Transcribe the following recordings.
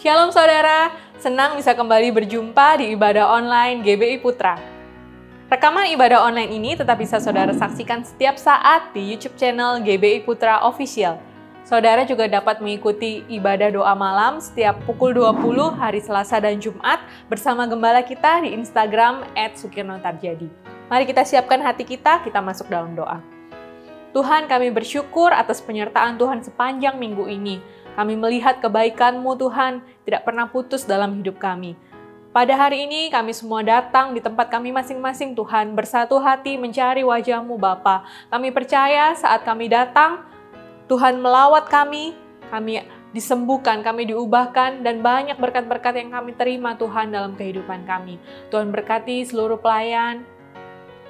Shalom saudara, senang bisa kembali berjumpa di ibadah online GBI Putra. Rekaman ibadah online ini tetap bisa saudara saksikan setiap saat di YouTube channel GBI Putra Official. Saudara juga dapat mengikuti ibadah doa malam setiap pukul 20 hari Selasa dan Jumat bersama gembala kita di Instagram @sukirnotarjadi. Mari kita siapkan hati kita masuk dalam doa. Tuhan, kami bersyukur atas penyertaan Tuhan sepanjang minggu ini. Kami melihat kebaikan-Mu Tuhan tidak pernah putus dalam hidup kami. Pada hari ini kami semua datang di tempat kami masing-masing Tuhan, bersatu hati mencari wajah-Mu Bapa. Kami percaya saat kami datang, Tuhan melawat kami disembuhkan, kami diubahkan, dan banyak berkat-berkat yang kami terima Tuhan dalam kehidupan kami. Tuhan berkati seluruh pelayan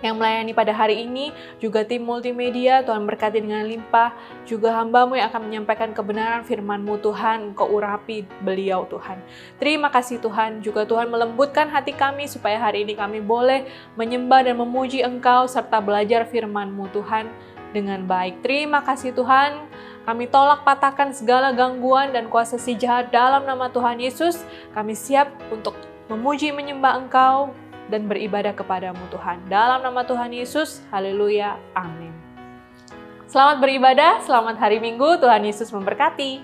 yang melayani pada hari ini, juga tim multimedia, Tuhan berkati dengan limpah, juga hamba-Mu yang akan menyampaikan kebenaran firman-Mu Tuhan, Engkau urapi beliau Tuhan. Terima kasih Tuhan, juga Tuhan melembutkan hati kami supaya hari ini kami boleh menyembah dan memuji Engkau serta belajar firman-Mu Tuhan dengan baik. Terima kasih Tuhan, kami tolak patahkan segala gangguan dan kuasa si jahat dalam nama Tuhan Yesus. Kami siap untuk memuji menyembah Engkau dan beribadah kepadamu Tuhan. Dalam nama Tuhan Yesus, haleluya, amin. Selamat beribadah, selamat hari Minggu, Tuhan Yesus memberkati.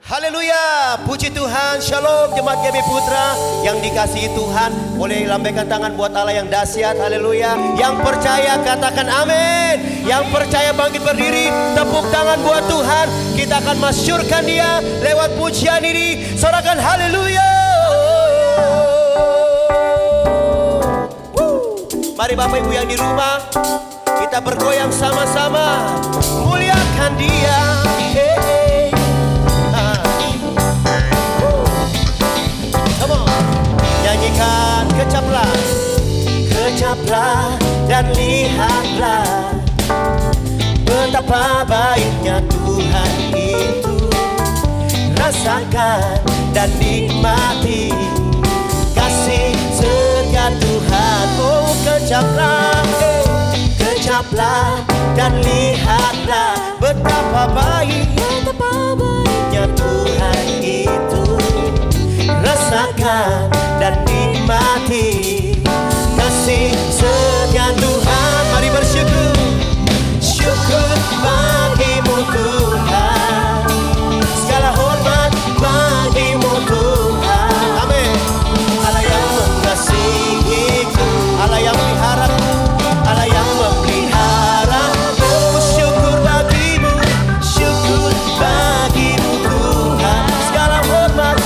Haleluya, puji Tuhan, shalom jemaat GBI Putra yang dikasihi Tuhan. Boleh lambaikan tangan buat Allah yang dahsyat, haleluya. Yang percaya katakan amin. Yang percaya bangkit berdiri, tepuk tangan buat Tuhan. Kita akan masyurkan dia lewat pujian ini. Sorakan haleluya. Mari Bapak Ibu yang di rumah, kita bergoyang sama-sama, muliakan dia. Come on. Nyanyikan, kecaplah, kecaplah dan lihatlah betapa baiknya Tuhan itu. Rasakan dan nikmati kasih setia Tuhan. Oh, kecaplah, kecaplah dan lihatlah betapa baiknya Tuhan itu. Rasakan dan nikmati kasih setia Tuhan. Mari bersyukur, syukur bagimu Tuhan, segala hormat bagimu Tuhan. Amin. Allah yang mengasihiku, Allah yang meliharaku, Allah yang memelihara. Oh, syukur bagimu Tuhan, segala hormat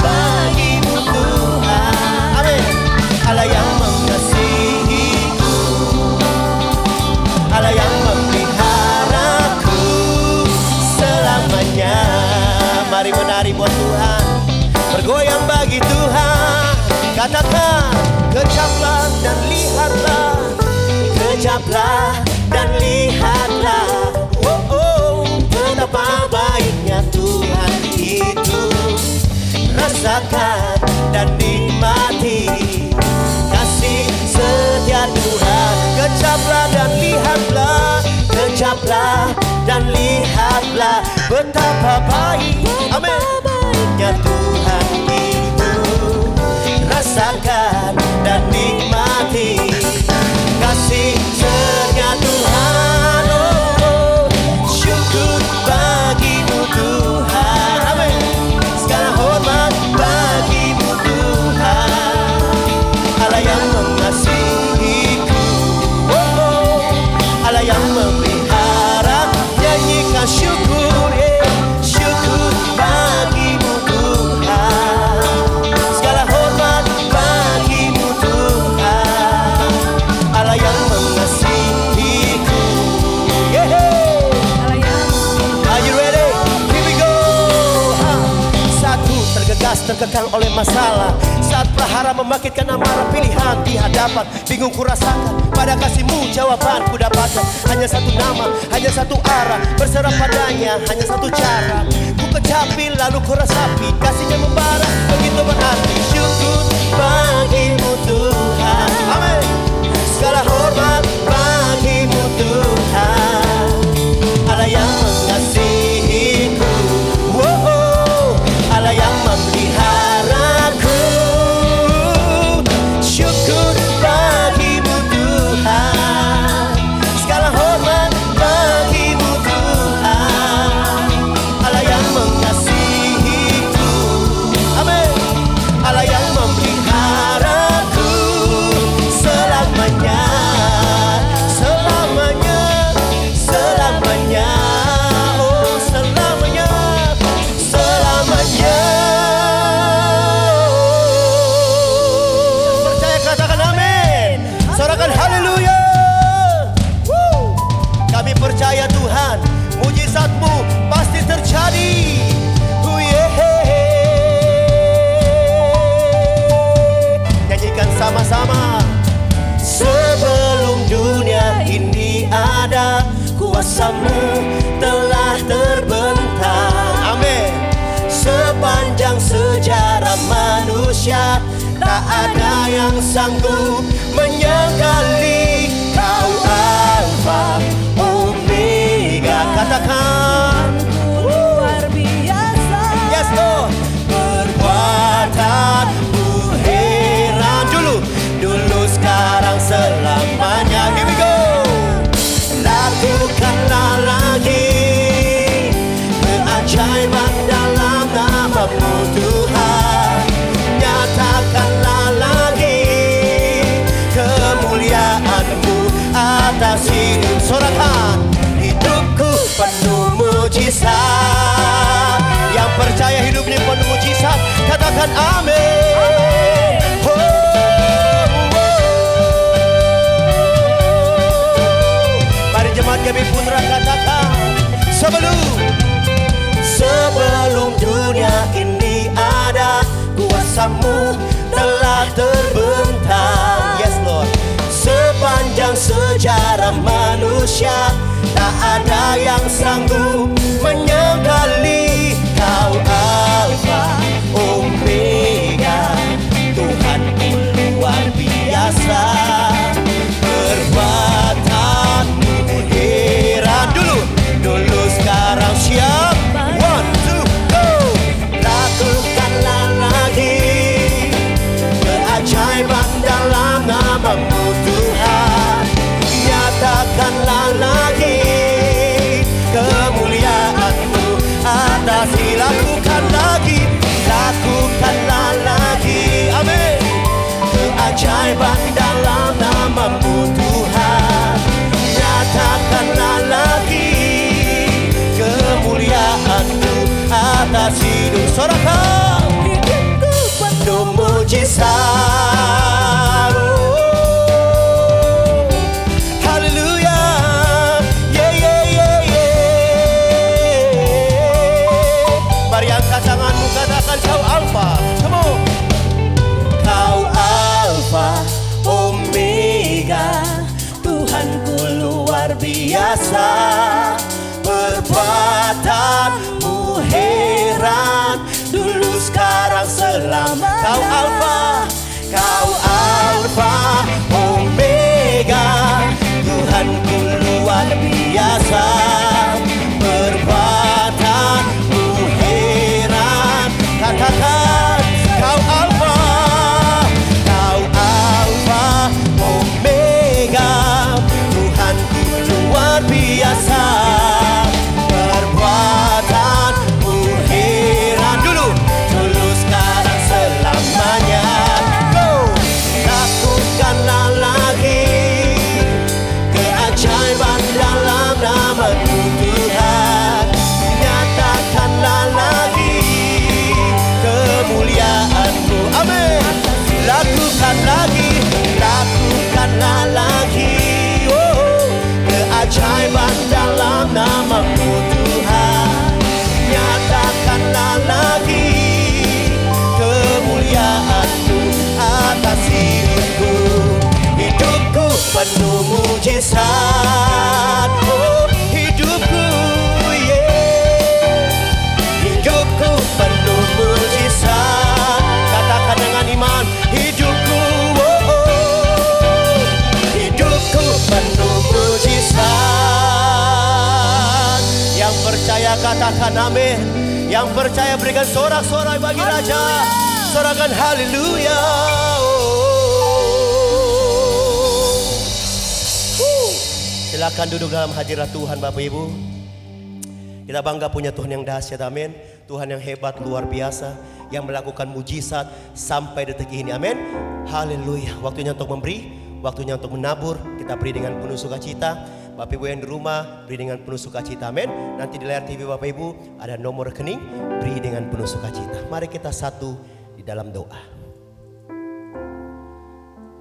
bagimu Tuhan. Amin. Allah yang mengasihiku, Allah yang memeliharaku selamanya. Mari menari buat Tuhan, bergoyang bagi Tuhan. Katakan, kecaplah dan lihatlah, kecaplah dan lihatlah. Oh, oh, betapa baiknya Tuhan itu. Rasakan dan nikmati kasih setia Tuhan. Kecaplah dan lihatlah, kecaplah dan lihatlah betapa baik, amin, baiknya Tuhan itu. Rasakan dan nikmati kasih setia Tuhan. Oh, syukur bagimu Tuhan, amin, segala hormat bagimu Tuhan. Allah yang mengasihiku, oh, Allah yang memelihara. Nyanyikan syukur, syukur bagimu Tuhan, segala hormat bagimu Tuhan. Allah yang mengasihiku, Are you ready? Here we go. Satu, tergegas, terkekang oleh masalah. Saat prahara membangkitkan amarah, pilihan di hadapan. Bingung kurasakan, pada kasih-Mu jawaban ku dapatkan. Hanya satu nama, hanya satu arah, berserah padanya, hanya satu cara. Ku kecapi lalu ku rasapi, kasih-Nya membara, begitu berarti. Syukur bagimu Tuhan, amin, segala hormat bagimu Tuhan. Allah yang mengasihiku, Allah yang yang sanggup menyangkali. Kau Alfa Omega. Katakan luar biasa. Yes Lord. Perbuatanmu heran. Dulu sekarang selamanya. Here we go. Lakukanlah lagi keajaiban dalam nama-Mu Tuhan. Nyatakanlah lagi kemuliaan-Mu atas hidup. Sorakan, hidupku penuh mujizat. Yang percaya hidupnya penuh mujizat, katakan amin. Mari jemaat GBI Putra katakan, sebelum dunia ini ada, kuasa-Mu telah terbentang. Yes Lord. Sepanjang sejarah manusia, tak ada yang sanggup menyangkali. Kau Alfa Omega, Tuhanku luar biasa. Perbuatan-Mu heran. Dulu sekarang siap. 1, 2, go. Lakukanlah lagi keajaiban dalam nama-Mu Tuhan. Nyatakanlah lagi kemuliaan-Mu atas. Lakukanlah lagi, amin. Keajaiban dalam nama-Mu Tuhan. Nyatakanlah lagi kemuliaan-Mu atas hidup. Sorakan, hidupku penuh mujizat. Haleluya. Yeah, yeah, yeah, yeah. Mari angkat tanganmu, katakan kau Alfa. Come on. Kau Alfa Omega, Tuhanku luar biasa. Perbuatan-Mu heran. Dulu sekarang selama. Kau Alfa Omega, Tuhanku luar biasa. Perbuatan-Mu heran. Katakan kau Alfa Omega, Tuhanku luar biasa. Perbuatan-Mu heran. Dulu sekarang selamanya. Go. Lakukanlah lagi keajaiban dalam nama-Mu Tuhan. Nyatakanlah lagi kemuliaan-Mu, amin. Lakukanlah lagi, oh, keajaiban dalam nama-Mu Tuhan. Nyatakanlah lagi kemuliaan-Mu atas hidupku. Hidupku penuh mujizat. Oh, hidupku, yeah. Hidupku penuh mujizat. Katakan dengan iman, hidupku, oh, oh. Hidupku penuh mujizat. Yang percaya katakan amin. Yang percaya berikan sorak-sorai bagi Raja. Sorakan haleluya. Silakan duduk dalam hadirat Tuhan Bapak Ibu. Kita bangga punya Tuhan yang dahsyat, amin. Tuhan yang hebat, luar biasa, yang melakukan mujizat sampai detik ini, amin. Haleluya. Waktunya untuk memberi, waktunya untuk menabur. Kita beri dengan penuh sukacita. Bapak Ibu yang di rumah, beri dengan penuh sukacita, amin. Nanti di layar TV Bapak Ibu ada nomor rekening, beri dengan penuh sukacita. Mari kita satu di dalam doa.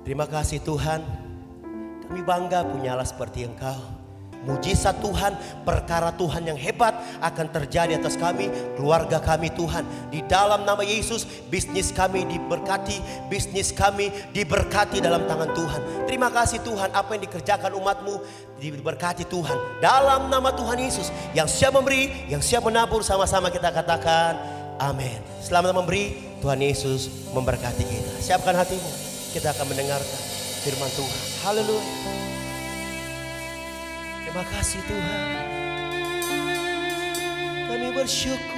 Terima kasih Tuhan, kami bangga punya Allah seperti Engkau. Mujizat Tuhan, perkara Tuhan yang hebat akan terjadi atas kami, keluarga kami Tuhan. Di dalam nama Yesus, bisnis kami diberkati, bisnis kami diberkati dalam tangan Tuhan. Terima kasih Tuhan, apa yang dikerjakan umat-Mu diberkati Tuhan. Dalam nama Tuhan Yesus, yang siap memberi, yang siap menabur, sama-sama kita katakan amin. Selamat memberi, Tuhan Yesus memberkati kita. Siapkan hatimu. kita akan mendengarkan firman Tuhan. Haleluya. Terima kasih Tuhan. Kami bersyukur.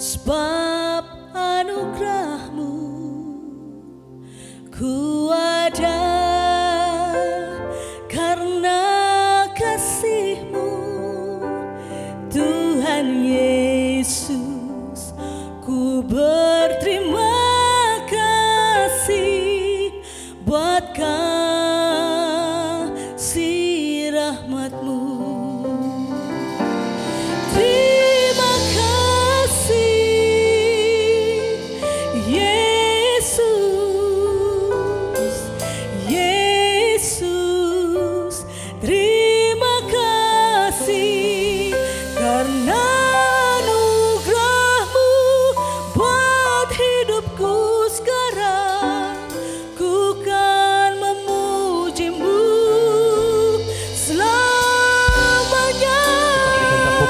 Sebab anugerahmu, ku ada karena kasihmu, Tuhan Yesus. Ku berterima kasih buat kasih rahmat-Mu.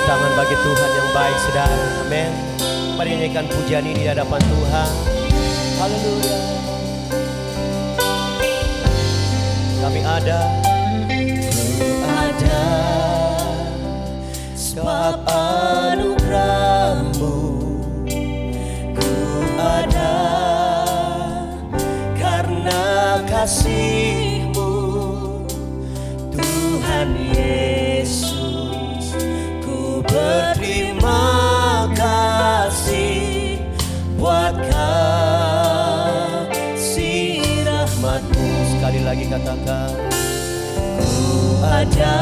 Tangan bagi Tuhan yang baik, saudara. Amin. Mari nyanyikan pujian ini di hadapan Tuhan. Haleluya. Kami ada sebab anugerahmu, ku ada karena kasihmu, Tuhan Yesus. Berterima kasih buat kasih rahmat-Mu. Sekali lagi katakan, ku ada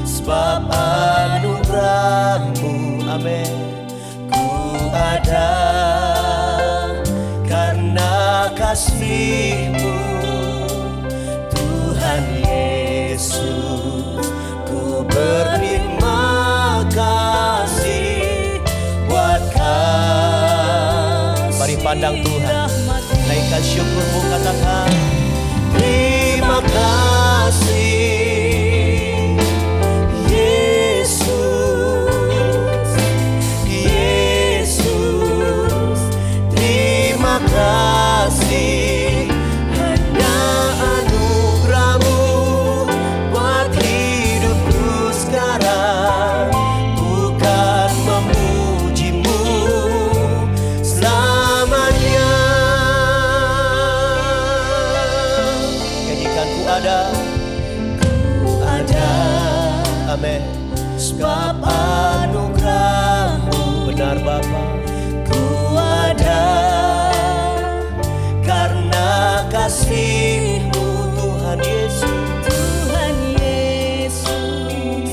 sebab anugerahmu. Amin. Ku ada karena kasih-Mu, Tuhan Yesus. Ku berterima kasih buat kasih. Mari pandang Tuhan, naikkan syukurmu, katakan terima kasih Yesus, Yesus. Terima kasih hanya anugerah-Mu buat hidupku sekarang. Bukan memuji-Mu selamanya. Nyanyikan ku ada, amin. Sebab anugerah-Mu, benar Bapa. Ku ada karena kasih-Mu, Tuhan Yesus. Tuhan Yesus.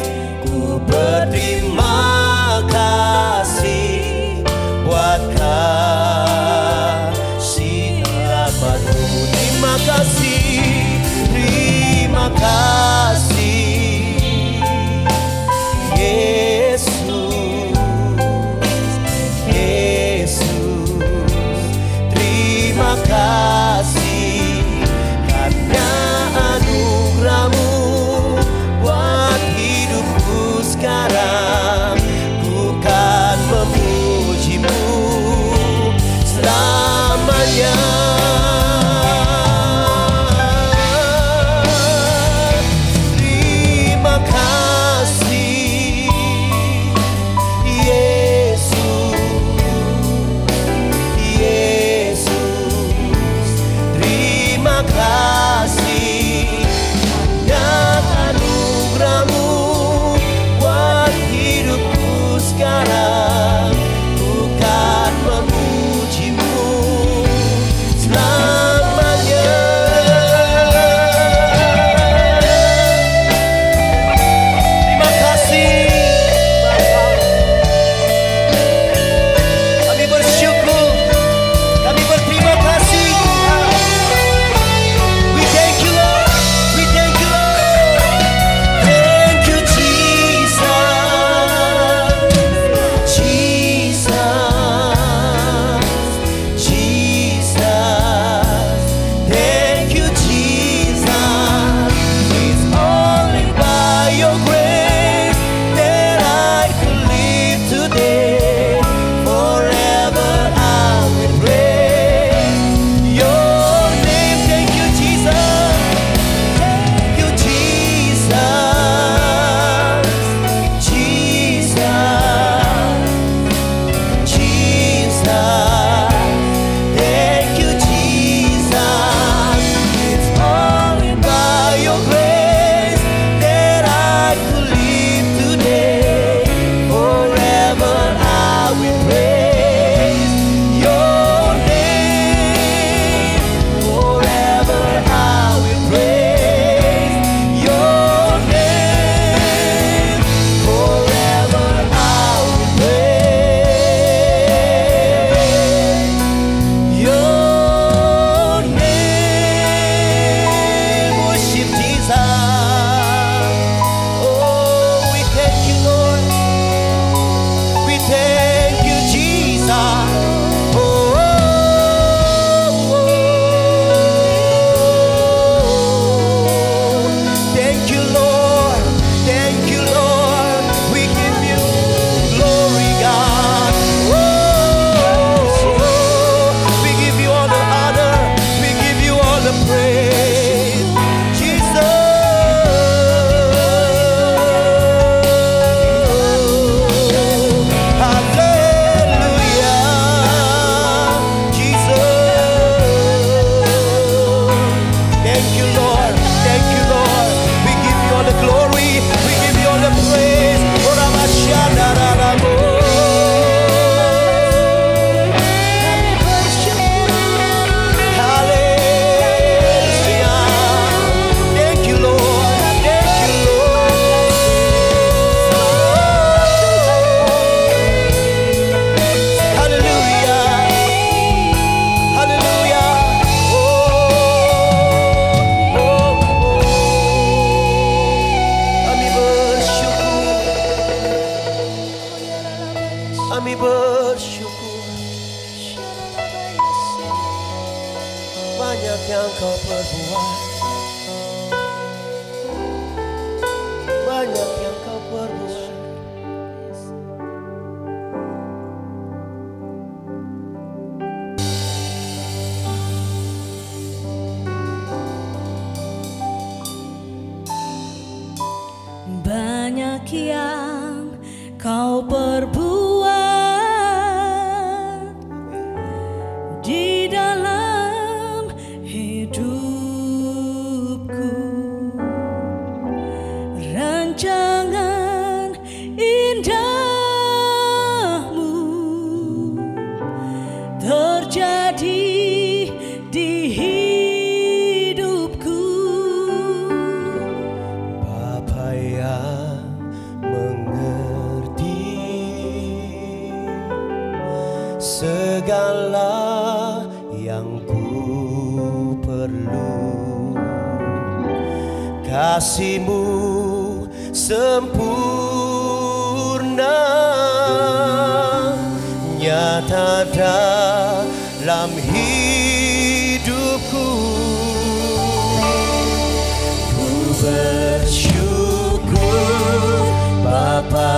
Ku berterima kasih buat kasih rahmat-Mu. Terima kasih, terima kasih Yesus, Yesus. Terima kasih karena anugerah-Mu buat hidupku sekarang. yang kau perbuat di dalam hidupku. Rancangan indahmu terjadi di hidupku. Bapa yang mengerti segala yang ku perlu, kasih-Mu sempurna nyata dalam hidupku. Ku bersyukur Bapa,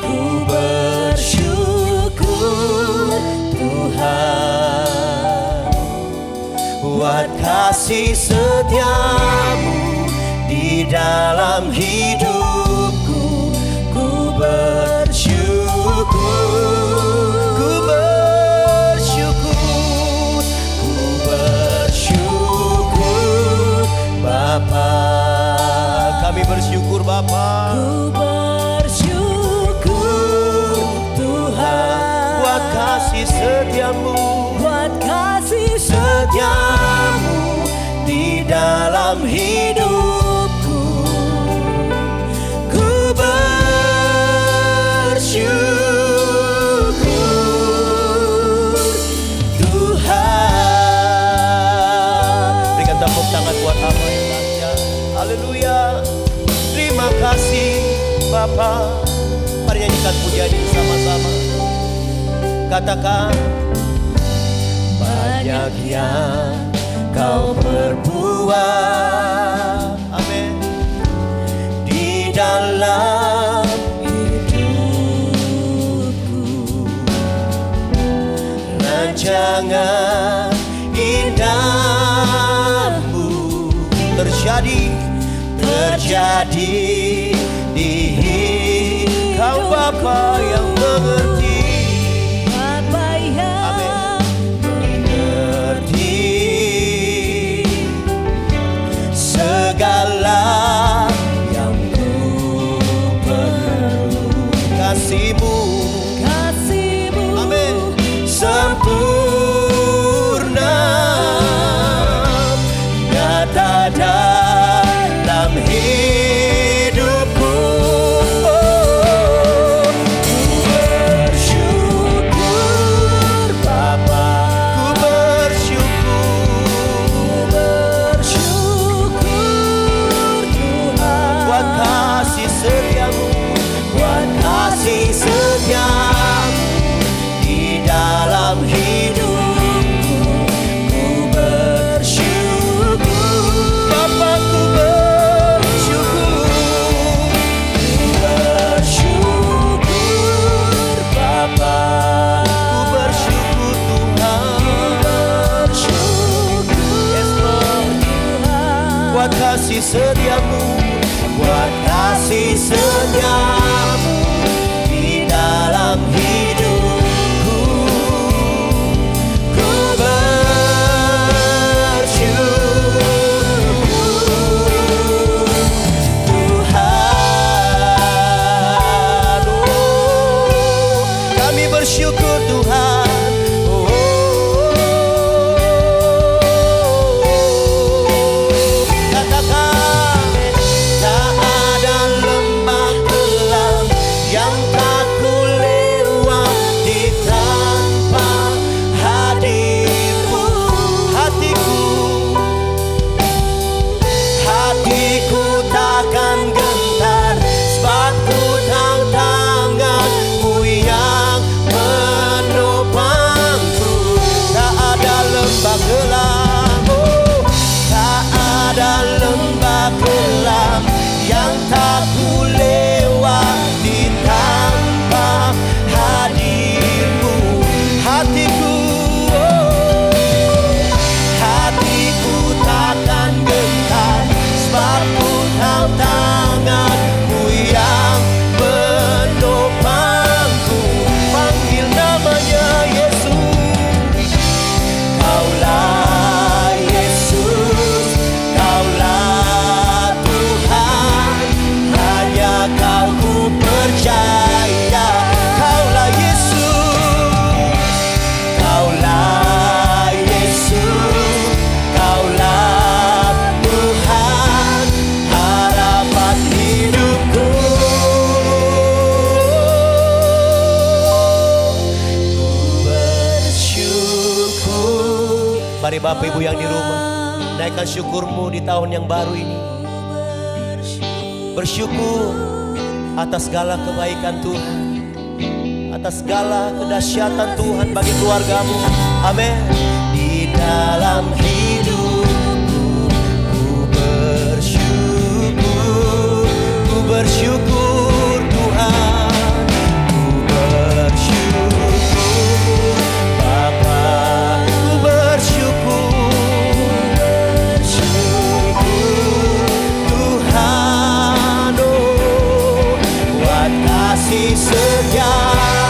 ku bersyukur Tuhan, buat kasih setiamu di dalam hidupku. Ku bersyukur, ku bersyukur, ku bersyukur Bapa. Kami bersyukur Bapa, Ku bersyukur Tuhan, buat kasih setiamu, buat kasih setiamu di dalam hidupku. Ku bersyukur Tuhan. Berikan tepuk tangan buat hamba yang lainnya. Haleluya. Terima kasih Bapa. Mari nyanyikan pujian ini sama-sama. Katakan, banyak yang kau perbuat, amin, di dalam hidupku. Rancangan indahmu terjadi di kau Bapa yang mengerti, Bapa yang mengerti segala yang ku perlu, kasih-Mu, amin, sempurna nyata dalam hidupku. Ku bersyukur Bapa, ku bersyukur Tuhan, buat kasih setiamu, buat kasih setiamu di dalam hidupku. Ku bersyukur Bapa, ku bersyukur Bapa, ku bersyukur Tuhan, yes Lord, buat kasih setiamu, buat kasih setiamu di dalam hidupku. Ku bersyukur Tuhan, oh, kami bersyukur Tuhan, katakan, tak ada lembah kelam Bapak Ibu yang di rumah, naikkan syukurmu di tahun yang baru ini. Bersyukur atas segala kebaikan Tuhan, atas segala kedahsyatan Tuhan bagi keluargamu. Amin. Di dalam hidupku ku bersyukur Tuhan, ku bersyukur Bapa, ku bersyukur Tuhan, oh buat kasih setiamu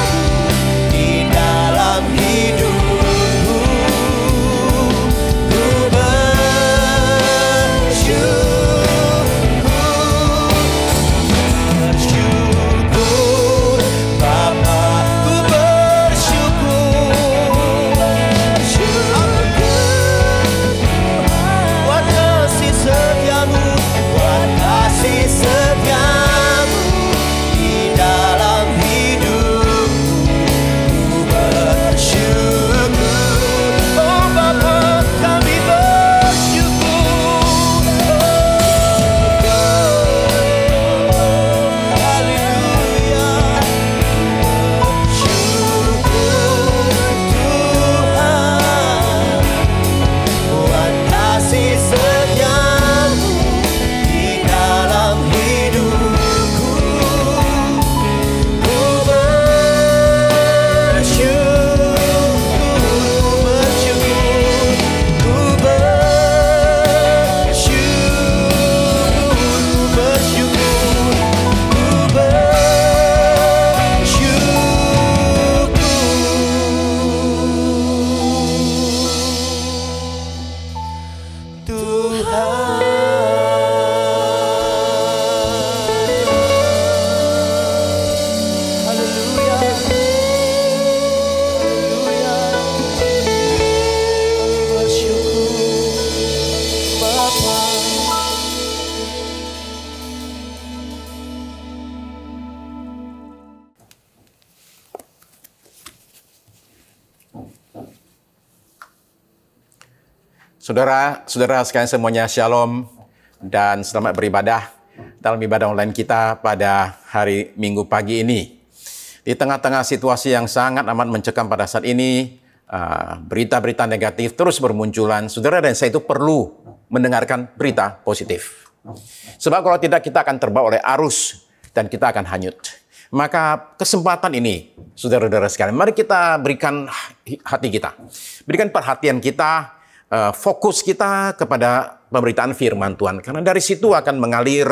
di dalam hidupku. Ku bersyukur Bapa, ku bersyukur buat kasih setiamu, buat kasih setiamu di dalam hidupku. Ku bersyukur, oh Bapa, kami bersyukur. Haleluya. Bersyukur Tuhan buat kasih setiamu di dalam hidupku. Ku Haleluya. Haleluya. Bersyukur Bapa. Saudara-saudara sekalian semuanya, shalom dan selamat beribadah dalam ibadah online kita pada hari Minggu pagi ini. Di tengah-tengah situasi yang sangat amat mencekam pada saat ini, berita-berita negatif terus bermunculan. Saudara dan saya itu perlu mendengarkan berita positif. Sebab kalau tidak, kita akan terbawa oleh arus dan kita akan hanyut. Maka kesempatan ini, saudara-saudara sekalian, mari kita berikan hati kita, berikan perhatian kita, fokus kita kepada pemberitaan firman Tuhan. Karena dari situ akan mengalir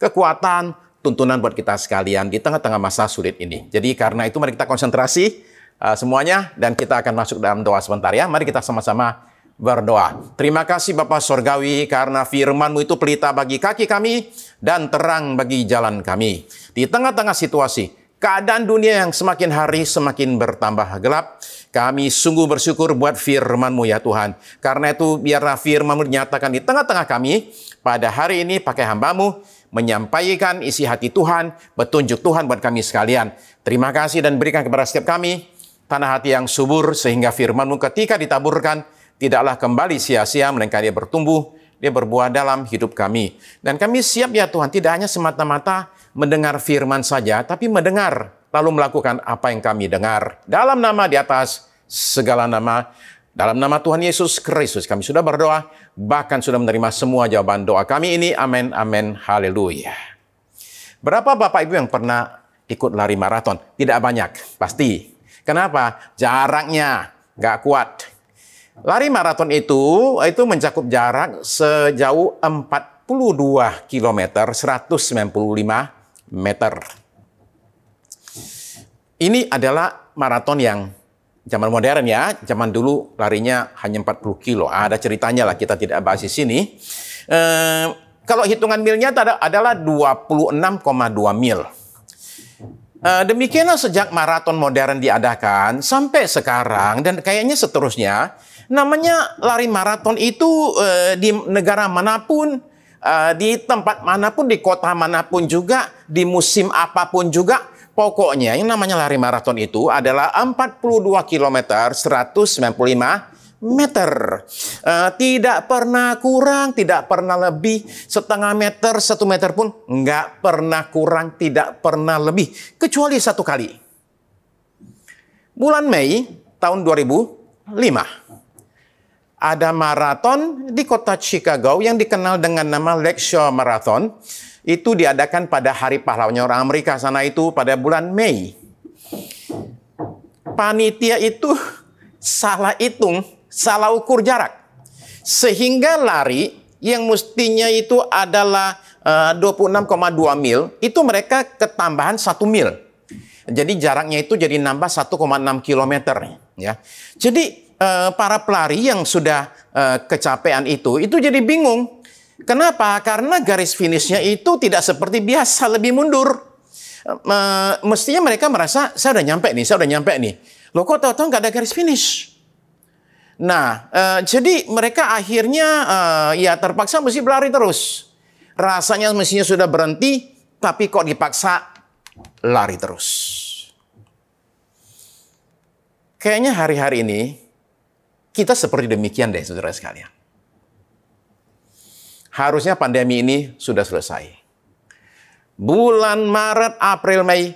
kekuatan, tuntunan buat kita sekalian di tengah-tengah masa sulit ini. Jadi karena itu mari kita konsentrasi semuanya dan kita akan masuk dalam doa sebentar ya. Mari kita sama-sama berdoa. Terima kasih Bapa Sorgawi karena firman-Mu itu pelita bagi kaki kami dan terang bagi jalan kami. Di tengah-tengah situasi, keadaan dunia yang semakin hari semakin bertambah gelap, kami sungguh bersyukur buat firman-Mu ya Tuhan. Karena itu biarlah firman-Mu dinyatakan di tengah-tengah kami pada hari ini pakai hamba-Mu menyampaikan isi hati Tuhan, petunjuk Tuhan buat kami sekalian. Terima kasih dan berikan kepada setiap kami tanah hati yang subur sehingga firman-Mu ketika ditaburkan tidaklah kembali sia-sia, melainkan dia bertumbuh, dia berbuah dalam hidup kami. Dan kami siap ya Tuhan, tidak hanya semata-mata mendengar firman saja, tapi mendengar lalu melakukan apa yang kami dengar. Dalam nama di atas segala nama, dalam nama Tuhan Yesus Kristus kami sudah berdoa, bahkan sudah menerima semua jawaban doa kami ini. Amin, amin, haleluya. Berapa Bapak Ibu yang pernah ikut lari maraton? Tidak banyak, pasti. Kenapa? Jaraknya nggak kuat. Lari maraton itu mencakup jarak sejauh 42 km, 195 meter. Ini adalah maraton yang zaman modern ya. Zaman dulu larinya hanya 40 kilo. Ada ceritanya lah, kita tidak bahas di sini. Kalau hitungan milnya adalah 26,2 mil. Demikianlah sejak maraton modern diadakan sampai sekarang dan kayaknya seterusnya. Namanya lari maraton itu di negara manapun, di tempat manapun, di kota manapun juga, di musim apapun juga. Pokoknya yang namanya lari maraton itu adalah 42 km 195 meter. Tidak pernah kurang, tidak pernah lebih. Setengah meter, 1 meter pun nggak pernah kurang, tidak pernah lebih. Kecuali satu kali. Bulan Mei tahun 2005. Ada maraton di kota Chicago yang dikenal dengan nama Lakeshore Marathon. Itu diadakan pada Hari Pahlawannya orang Amerika sana itu pada bulan Mei. Panitia itu salah hitung, salah ukur jarak. Sehingga lari yang mestinya itu adalah 26,2 mil, itu mereka ketambahan 1 mil. Jadi jaraknya itu jadi nambah 1,6 kilometer. Ya. Jadi para pelari yang sudah kecapean itu jadi bingung. Kenapa? Karena garis finishnya itu tidak seperti biasa, lebih mundur. Mestinya mereka merasa, saya udah nyampe nih. Loh kok tahu-tahu nggak ada garis finish? Nah, jadi mereka akhirnya ya terpaksa mesti berlari terus. Rasanya mestinya sudah berhenti, tapi kok dipaksa lari terus. Kayaknya hari-hari ini kita seperti demikian deh, saudara sekalian. Harusnya pandemi ini sudah selesai. Bulan Maret, April, Mei,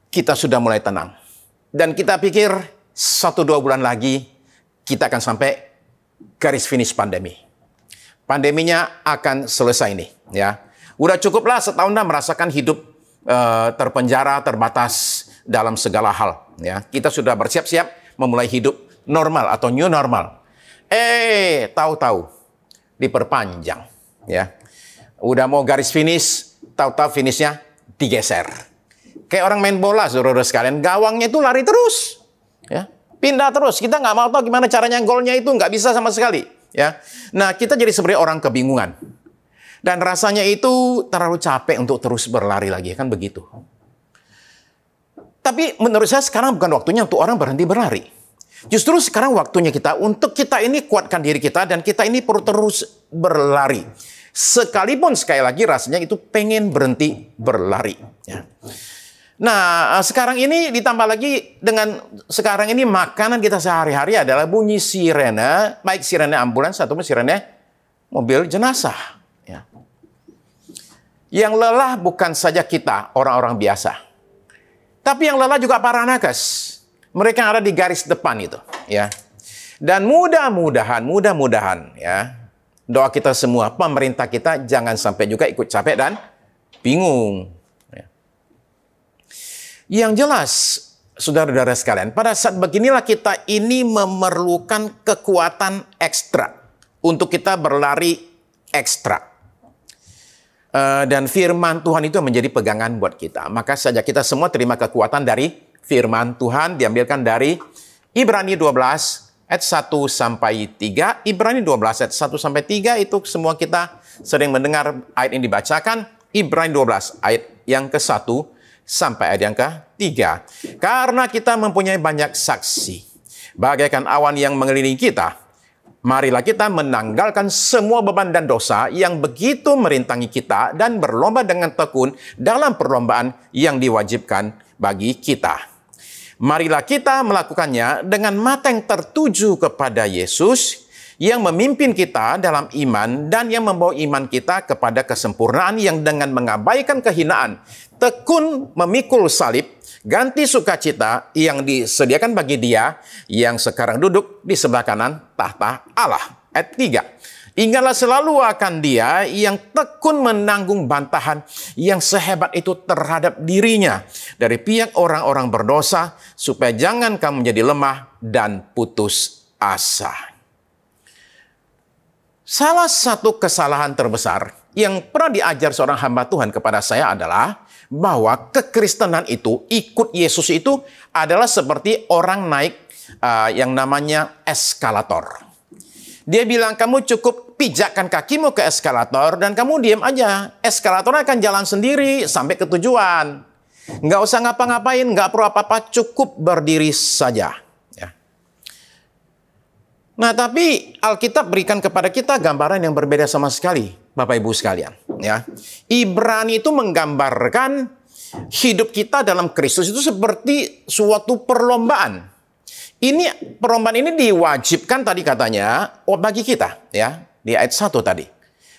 kita sudah mulai tenang. Dan kita pikir 1-2 bulan lagi, kita akan sampai garis finish pandemi. Pandeminya akan selesai nih. Ya. Udah cukuplah setahun dah merasakan hidup terpenjara, terbatas dalam segala hal. Ya. Kita sudah bersiap-siap memulai hidup normal atau new normal. Tahu-tahu diperpanjang. Ya. Udah mau garis finish, tahu-tahu finishnya digeser. Kayak orang main bola, saudara sekalian, gawangnya itu lari terus, ya, pindah terus. Kita nggak mau tahu gimana caranya golnya itu, nggak bisa sama sekali, ya. Nah, kita jadi sebenarnya orang kebingungan, dan rasanya itu terlalu capek untuk terus berlari lagi, kan begitu. Tapi menurut saya sekarang bukan waktunya untuk orang berhenti berlari. Justru sekarang waktunya kita untuk kita ini kuatkan diri kita dan kita ini perlu terus berlari. Sekalipun sekali lagi rasanya itu pengen berhenti berlari, ya. Nah, sekarang ini ditambah lagi dengan sekarang ini makanan kita sehari-hari adalah bunyi sirene, baik sirene ambulans ataupun sirene mobil jenazah. Ya. Yang lelah bukan saja kita, orang-orang biasa. Tapi yang lelah juga para nakes. Mereka yang ada di garis depan itu. Ya. Dan mudah-mudahan, ya, doa kita semua, pemerintah kita jangan sampai juga ikut capek dan bingung. Yang jelas, saudara-saudara sekalian, pada saat beginilah kita ini memerlukan kekuatan ekstra untuk kita berlari ekstra. Dan firman Tuhan itu menjadi pegangan buat kita. Maka saja kita semua terima kekuatan dari firman Tuhan, diambilkan dari Ibrani 12 ayat 1 sampai 3. Ibrani 12 ayat 1 sampai 3 itu semua kita sering mendengar ayat ini dibacakan. Ibrani 12 ayat yang ke-1 sampai ayat yang ke-3. Karena kita mempunyai banyak saksi, bagaikan awan yang mengelilingi kita, marilah kita menanggalkan semua beban dan dosa yang begitu merintangi kita dan berlomba dengan tekun dalam perlombaan yang diwajibkan bagi kita. Marilah kita melakukannya dengan mata yang tertuju kepada Yesus yang memimpin kita dalam iman dan yang membawa iman kita kepada kesempurnaan, yang dengan mengabaikan kehinaan tekun memikul salib, ganti sukacita yang disediakan bagi Dia yang sekarang duduk di sebelah kanan tahta Allah. Ayat 3. Ingatlah selalu akan Dia yang tekun menanggung bantahan yang sehebat itu terhadap dirinya dari pihak orang-orang berdosa, supaya jangan kamu menjadi lemah dan putus asa. Salah satu kesalahan terbesar yang pernah diajar seorang hamba Tuhan kepada saya adalah bahwa kekristenan itu, ikut Yesus itu adalah seperti orang naik yang namanya eskalator. Dia bilang, kamu cukup pijakkan kakimu ke eskalator dan kamu diam aja. Eskalator akan jalan sendiri sampai ke tujuan. Nggak usah ngapa-ngapain, nggak perlu apa-apa, cukup berdiri saja. Nah, tapi Alkitab berikan kepada kita gambaran yang berbeda sama sekali, Bapak Ibu sekalian. Ya, Ibrani itu menggambarkan hidup kita dalam Kristus itu seperti suatu perlombaan. Ini perlombaan ini diwajibkan tadi katanya bagi kita, ya, di ayat 1 tadi.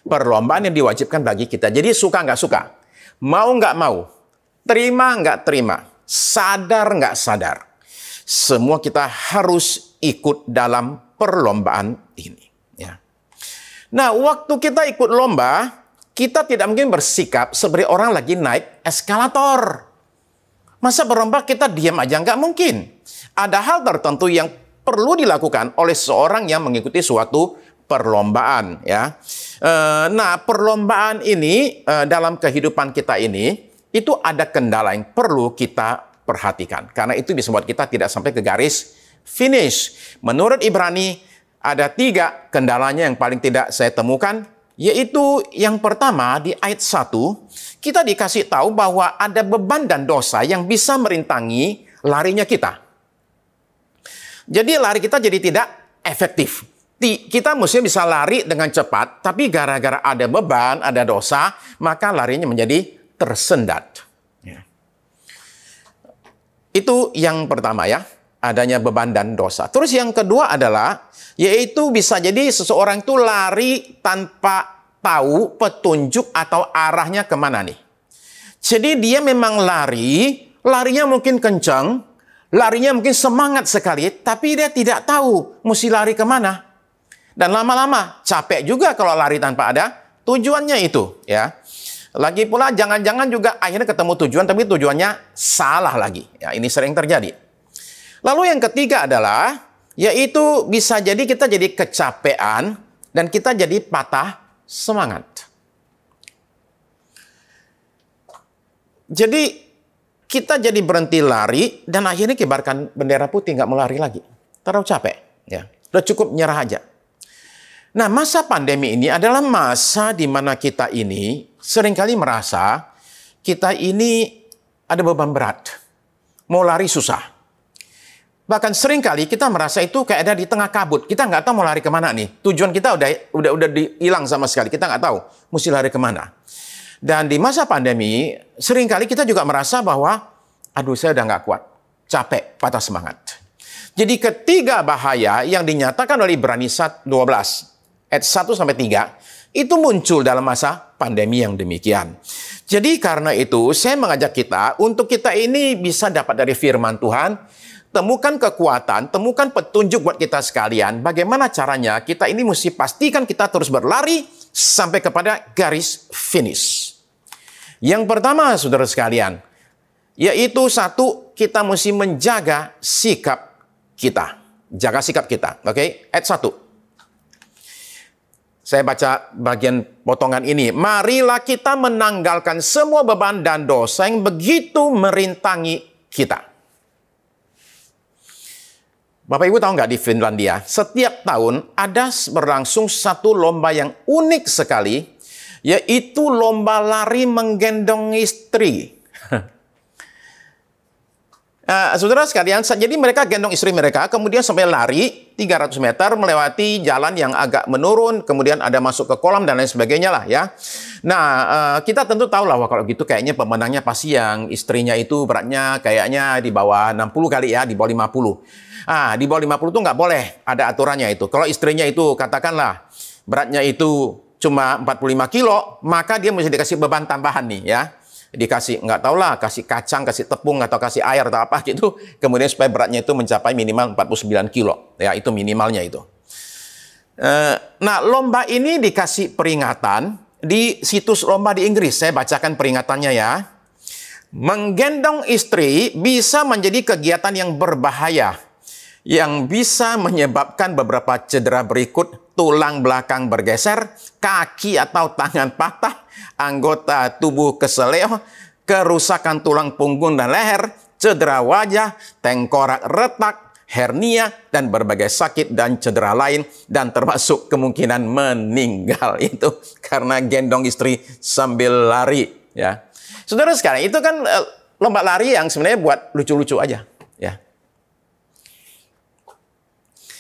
Perlombaan yang diwajibkan bagi kita. Jadi suka nggak suka, mau nggak mau, terima nggak terima, sadar nggak sadar, semua kita harus ikut dalam perlombaan ini. Ya. Nah, waktu kita ikut lomba, kita tidak mungkin bersikap seperti orang lagi naik eskalator. Masa berlomba kita diam aja? Nggak mungkin. Ada hal tertentu yang perlu dilakukan oleh seorang yang mengikuti suatu perlombaan. Ya. Nah, perlombaan ini dalam kehidupan kita ini, itu ada kendala yang perlu kita perhatikan. Karena itu bisa buat kita tidak sampai ke garis finish. Menurut Ibrani, ada 3 kendalanya yang paling tidak saya temukan. Yaitu yang pertama di ayat 1, kita dikasih tahu bahwa ada beban dan dosa yang bisa merintangi larinya kita. Jadi lari kita jadi tidak efektif. Kita mesti bisa lari dengan cepat, tapi gara-gara ada beban, ada dosa, maka larinya menjadi tersendat. Ya. Itu yang pertama ya, adanya beban dan dosa. Terus yang kedua adalah, yaitu bisa jadi seseorang itu lari tanpa tahu petunjuk atau arahnya kemana nih. Jadi dia memang larinya mungkin kencang, larinya mungkin semangat sekali, tapi dia tidak tahu mesti lari kemana. Dan lama-lama capek juga kalau lari tanpa ada tujuannya itu. Ya. Lagi pula jangan-jangan juga akhirnya ketemu tujuan, tapi tujuannya salah lagi. Ya, ini sering terjadi. Lalu yang ketiga adalah, yaitu bisa jadi kita jadi kecapean dan kita jadi patah semangat. Jadi kita jadi berhenti lari dan akhirnya kibarkan bendera putih, nggak mau lari lagi. Terlalu capek. Ya. Udah cukup nyerah aja. Nah, masa pandemi ini adalah masa di mana kita ini seringkali merasa kita ini ada beban berat. Mau lari susah. Bahkan seringkali kita merasa itu kayak ada di tengah kabut. Kita nggak tahu mau lari kemana nih. Tujuan kita udah hilang sama sekali. Kita nggak tahu mesti lari kemana. Dan di masa pandemi, seringkali kita juga merasa bahwa, aduh saya udah nggak kuat. Capek, patah semangat. Jadi ketiga bahaya yang dinyatakan oleh Ibrani 12, ayat 1-3, itu muncul dalam masa pandemi yang demikian. Jadi karena itu, saya mengajak kita, untuk kita ini bisa dapat dari firman Tuhan, temukan kekuatan, temukan petunjuk buat kita sekalian. Bagaimana caranya kita ini mesti pastikan kita terus berlari sampai kepada garis finish. Yang pertama, saudara sekalian, yaitu 1, kita mesti menjaga sikap kita. Jaga sikap kita. Oke, ayat 1. Saya baca bagian potongan ini. Marilah kita menanggalkan semua beban dan dosa yang begitu merintangi kita. Bapak Ibu tahu nggak di Finlandia, setiap tahun ada berlangsung satu lomba yang unik sekali, yaitu lomba lari menggendong istri. Saudara sekalian, jadi mereka gendong istri mereka, kemudian sampai lari 300 meter melewati jalan yang agak menurun, kemudian ada masuk ke kolam dan lain sebagainya lah ya. Nah, kita tentu tahu lah kalau gitu kayaknya pemenangnya pasti yang istrinya itu beratnya kayaknya di bawah 60 kali ya, di bawah 50. Di bawah 50 tuh nggak boleh, ada aturannya itu. Kalau istrinya itu katakanlah beratnya itu cuma 45 kilo, maka dia mesti dikasih beban tambahan nih ya. Dikasih, nggak tahu lah, kasih kacang, kasih tepung, atau kasih air, atau apa gitu. Kemudian supaya beratnya itu mencapai minimal 49 kilo. Ya, itu minimalnya itu. Nah, lomba ini dikasih peringatan di situs lomba di Inggris. Saya bacakan peringatannya ya. Menggendong istri bisa menjadi kegiatan yang berbahaya, yang bisa menyebabkan beberapa cedera berikut: tulang belakang bergeser, kaki atau tangan patah, anggota tubuh keseleo, kerusakan tulang punggung dan leher, cedera wajah, tengkorak retak, hernia, dan berbagai sakit dan cedera lain, dan termasuk kemungkinan meninggal itu karena gendong istri sambil lari. Ya, saudara sekalian, itu kan lomba lari yang sebenarnya buat lucu-lucu aja. Ya.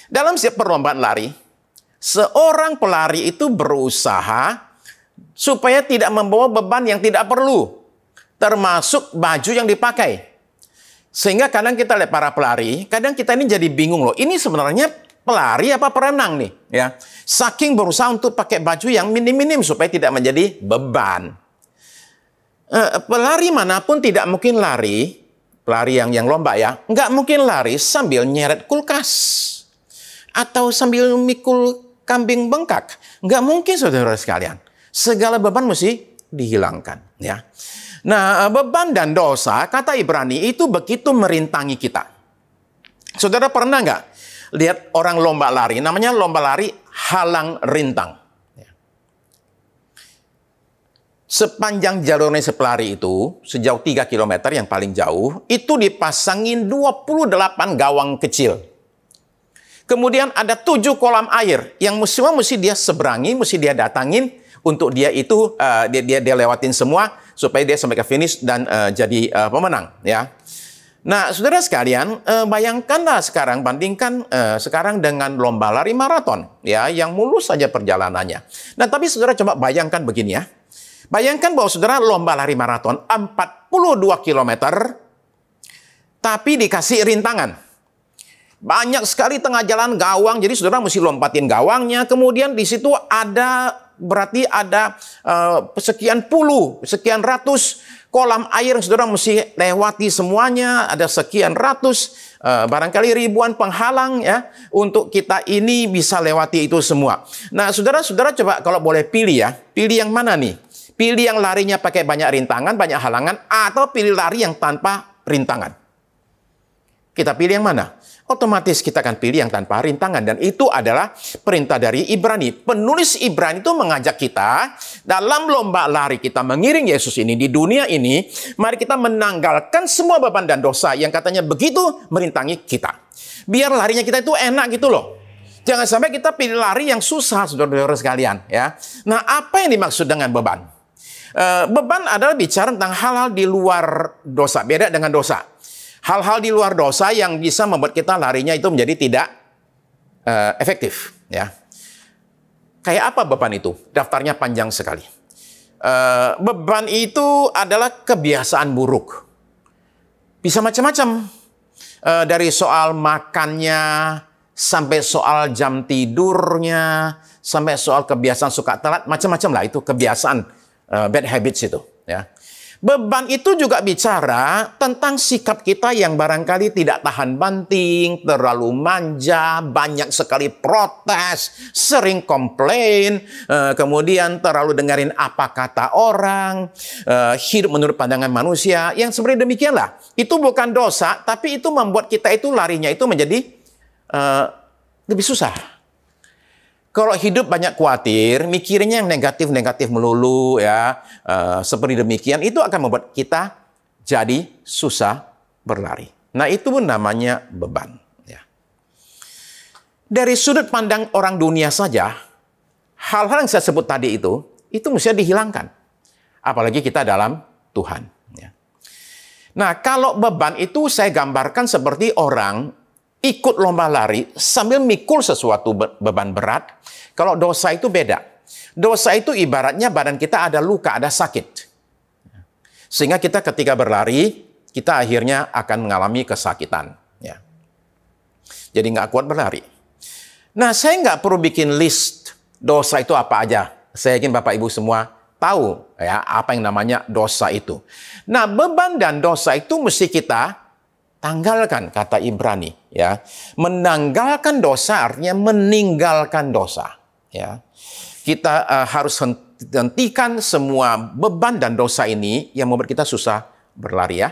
Dalam setiap perlombaan lari, seorang pelari itu berusaha supaya tidak membawa beban yang tidak perlu, termasuk baju yang dipakai. Sehingga kadang kita lihat para pelari, kadang kita ini jadi bingung loh. Ini sebenarnya pelari apa perenang nih? Ya, saking berusaha untuk pakai baju yang minim-minim supaya tidak menjadi beban. Pelari manapun tidak mungkin lari, pelari yang lomba ya, nggak mungkin lari sambil nyeret kulkas atau sambil mikul kambing bengkak. Nggak mungkin, saudara sekalian. Segala beban mesti dihilangkan. Ya. Nah, beban dan dosa, kata Ibrani, itu begitu merintangi kita. Saudara pernah nggak lihat orang lomba lari? Namanya lomba lari halang rintang. Sepanjang jalurnya sepelari itu, sejauh 3 km yang paling jauh, itu dipasangin 28 gawang kecil. Kemudian ada 7 kolam air yang semua mesti dia seberangi, mesti dia datangin untuk dia itu dia lewatin semua supaya dia sampai ke finish dan jadi pemenang. Ya. Nah, saudara sekalian, bayangkanlah sekarang, bandingkan sekarang dengan lomba lari maraton, ya, yang mulus saja perjalanannya. Nah, tapi saudara coba bayangkan begini ya. Bayangkan bahwa saudara lomba lari maraton 42 km, tapi dikasih rintangan. Banyak sekali tengah jalan gawang, jadi saudara mesti lompatin gawangnya. Kemudian di situ berarti ada sekian puluh, sekian ratus kolam air yang saudara mesti lewati semuanya. Ada sekian ratus, barangkali ribuan penghalang ya, untuk kita ini bisa lewati itu semua. Nah, saudara-saudara coba kalau boleh pilih ya, pilih yang mana nih? Pilih yang larinya pakai banyak rintangan, banyak halangan, atau pilih lari yang tanpa rintangan. Kita pilih yang mana? Otomatis kita akan pilih yang tanpa rintangan. Dan itu adalah perintah dari Ibrani. Penulis Ibrani itu mengajak kita, dalam lomba lari kita mengiring Yesus ini di dunia ini, mari kita menanggalkan semua beban dan dosa yang katanya begitu merintangi kita. Biar larinya kita itu enak gitu loh. Jangan sampai kita pilih lari yang susah, saudara-saudara sekalian. Ya. Nah, apa yang dimaksud dengan beban? Beban adalah bicara tentang hal-hal di luar dosa. Beda dengan dosa. Hal-hal di luar dosa yang bisa membuat kita larinya itu menjadi tidak efektif. Ya. Kayak apa beban itu? Daftarnya panjang sekali. Beban itu adalah kebiasaan buruk. Bisa macam-macam. Dari soal makannya, sampai soal jam tidurnya, sampai soal kebiasaan suka telat, macam-macam lah itu kebiasaan. Bad habits itu, ya. Beban itu juga bicara tentang sikap kita yang barangkali tidak tahan banting, terlalu manja, banyak sekali protes, sering komplain, kemudian terlalu dengerin apa kata orang, hidup menurut pandangan manusia, yang sebenarnya demikianlah. Itu bukan dosa, tapi itu membuat kita itu larinya itu menjadi lebih susah. Kalau hidup banyak khawatir, mikirnya yang negatif-negatif melulu, ya, seperti demikian, itu akan membuat kita jadi susah berlari. Nah, itu pun namanya beban. Ya. Dari sudut pandang orang dunia saja, hal-hal yang saya sebut tadi itu mesti dihilangkan. Apalagi kita dalam Tuhan. Ya. Nah, kalau beban itu saya gambarkan seperti orang ikut lomba lari sambil mikul sesuatu beban berat. Kalau dosa itu beda. Dosa itu ibaratnya badan kita ada luka, ada sakit. Sehingga kita ketika berlari, kita akhirnya akan mengalami kesakitan. Ya. Jadi nggak kuat berlari. Nah, saya nggak perlu bikin list dosa itu apa aja. Saya yakin Bapak Ibu semua tahu ya apa yang namanya dosa itu. Nah, beban dan dosa itu mesti kita tanggalkan, kata Ibrani. Ya, menanggalkan dosa artinya meninggalkan dosa. Ya, kita harus hentikan semua beban dan dosa ini yang membuat kita susah berlari ya.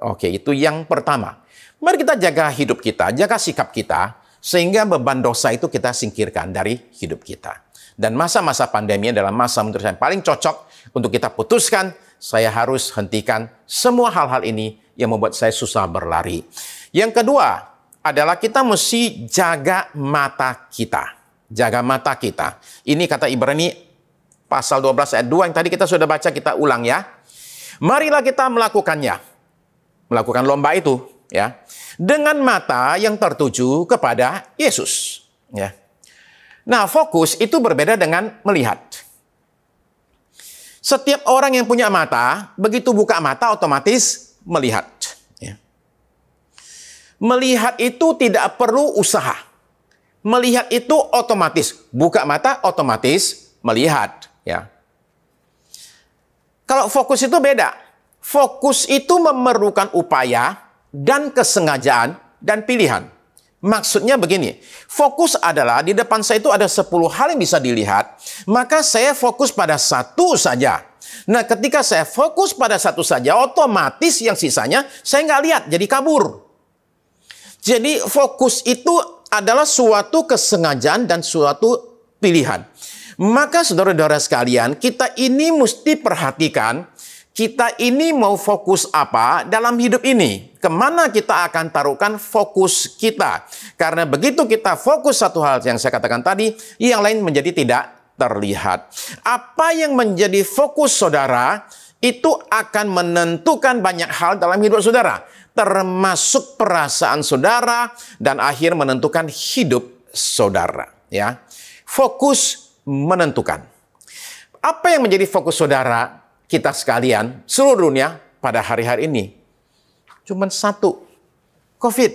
Oke, itu yang pertama. Mari kita jaga hidup kita, jaga sikap kita, sehingga beban dosa itu kita singkirkan dari hidup kita. Dan masa-masa pandemi adalah masa menurut saya paling cocok untuk kita putuskan, saya harus hentikan semua hal-hal ini yang membuat saya susah berlari. Yang kedua adalah kita mesti jaga mata kita. Jaga mata kita. Ini kata Ibrani pasal 12 ayat 2 yang tadi kita sudah baca, kita ulang ya. Marilah kita melakukannya. Melakukan lomba itu ya. Dengan mata yang tertuju kepada Yesus. Ya. Nah, fokus itu berbeda dengan melihat. Setiap orang yang punya mata, begitu buka mata otomatis melihat. Ya. Melihat itu tidak perlu usaha. Melihat itu otomatis. Buka mata otomatis melihat. Ya. Kalau fokus itu beda. Fokus itu memerlukan upaya dan kesengajaan dan pilihan. Maksudnya begini, fokus adalah di depan saya itu ada 10 hal yang bisa dilihat, maka saya fokus pada satu saja. Nah, ketika saya fokus pada satu saja, otomatis yang sisanya saya nggak lihat, jadi kabur. Jadi fokus itu adalah suatu kesengajaan dan suatu pilihan. Maka saudara-saudara sekalian, kita ini mesti perhatikan, kita ini mau fokus apa dalam hidup ini? Kemana kita akan taruhkan fokus kita? Karena begitu kita fokus satu hal yang saya katakan tadi, yang lain menjadi tidak terlihat. Apa yang menjadi fokus saudara, itu akan menentukan banyak hal dalam hidup saudara. Termasuk perasaan saudara, dan akhir menentukan hidup saudara. Ya, fokus menentukan. Apa yang menjadi fokus saudara? Kita sekalian, seluruh dunia pada hari-hari ini. Cuma satu, COVID.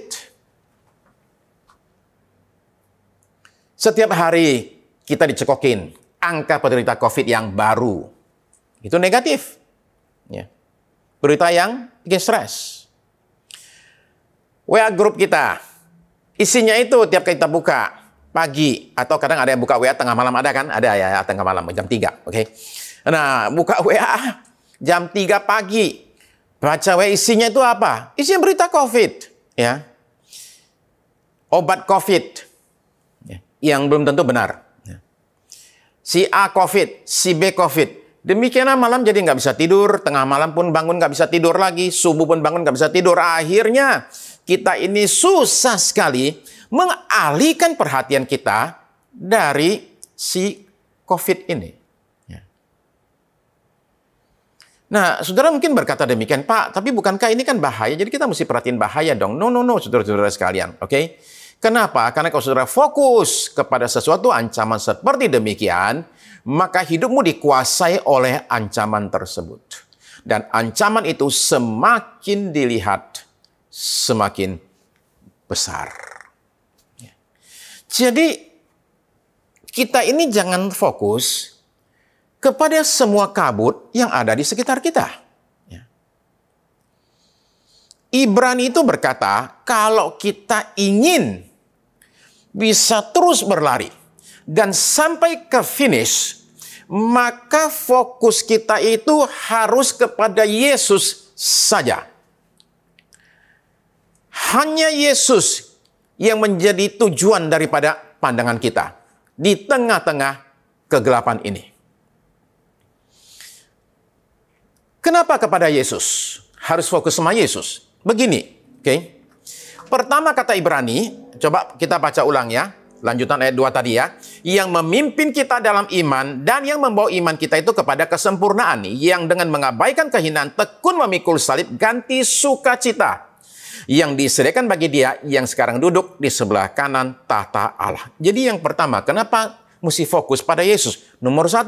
Setiap hari kita dicekokin angka penderita COVID yang baru. Itu negatif. Ya. Berita yang bikin stres. WA grup kita, isinya itu tiap kita buka pagi, atau kadang ada yang buka WA tengah malam, ada kan? Ada ya, tengah malam, jam 3, oke? Nah, buka WA jam 3 pagi. Baca WA, isinya itu apa? Isinya berita COVID. Ya. Obat COVID. Ya. Yang belum tentu benar. Ya. Si A COVID, si B COVID. Demikianlah malam jadi nggak bisa tidur. Tengah malam pun bangun nggak bisa tidur lagi. Subuh pun bangun nggak bisa tidur. Akhirnya kita ini susah sekali mengalihkan perhatian kita dari si COVID ini. Nah, saudara mungkin berkata demikian, Pak, tapi bukankah ini kan bahaya? Jadi kita mesti perhatiin bahaya dong. No, saudara-saudara sekalian. Oke? Kenapa? Karena kalau saudara fokus kepada sesuatu ancaman seperti demikian, maka hidupmu dikuasai oleh ancaman tersebut. Dan ancaman itu semakin dilihat, semakin besar. Jadi, kita ini jangan fokus kepada semua kabut yang ada di sekitar kita. Ibrani itu berkata, kalau kita ingin bisa terus berlari dan sampai ke finish, maka fokus kita itu harus kepada Yesus saja. Hanya Yesus yang menjadi tujuan daripada pandangan kita di tengah-tengah kegelapan ini. Kenapa kepada Yesus? Harus fokus sama Yesus. Begini, oke. Pertama kata Ibrani, coba kita baca ulang ya. Lanjutan ayat 2 tadi ya. Yang memimpin kita dalam iman dan yang membawa iman kita itu kepada kesempurnaan. Yang dengan mengabaikan kehinaan tekun memikul salib ganti sukacita. Yang disediakan bagi dia yang sekarang duduk di sebelah kanan tahta Allah. Jadi yang pertama, kenapa mesti fokus pada Yesus? Nomor 1.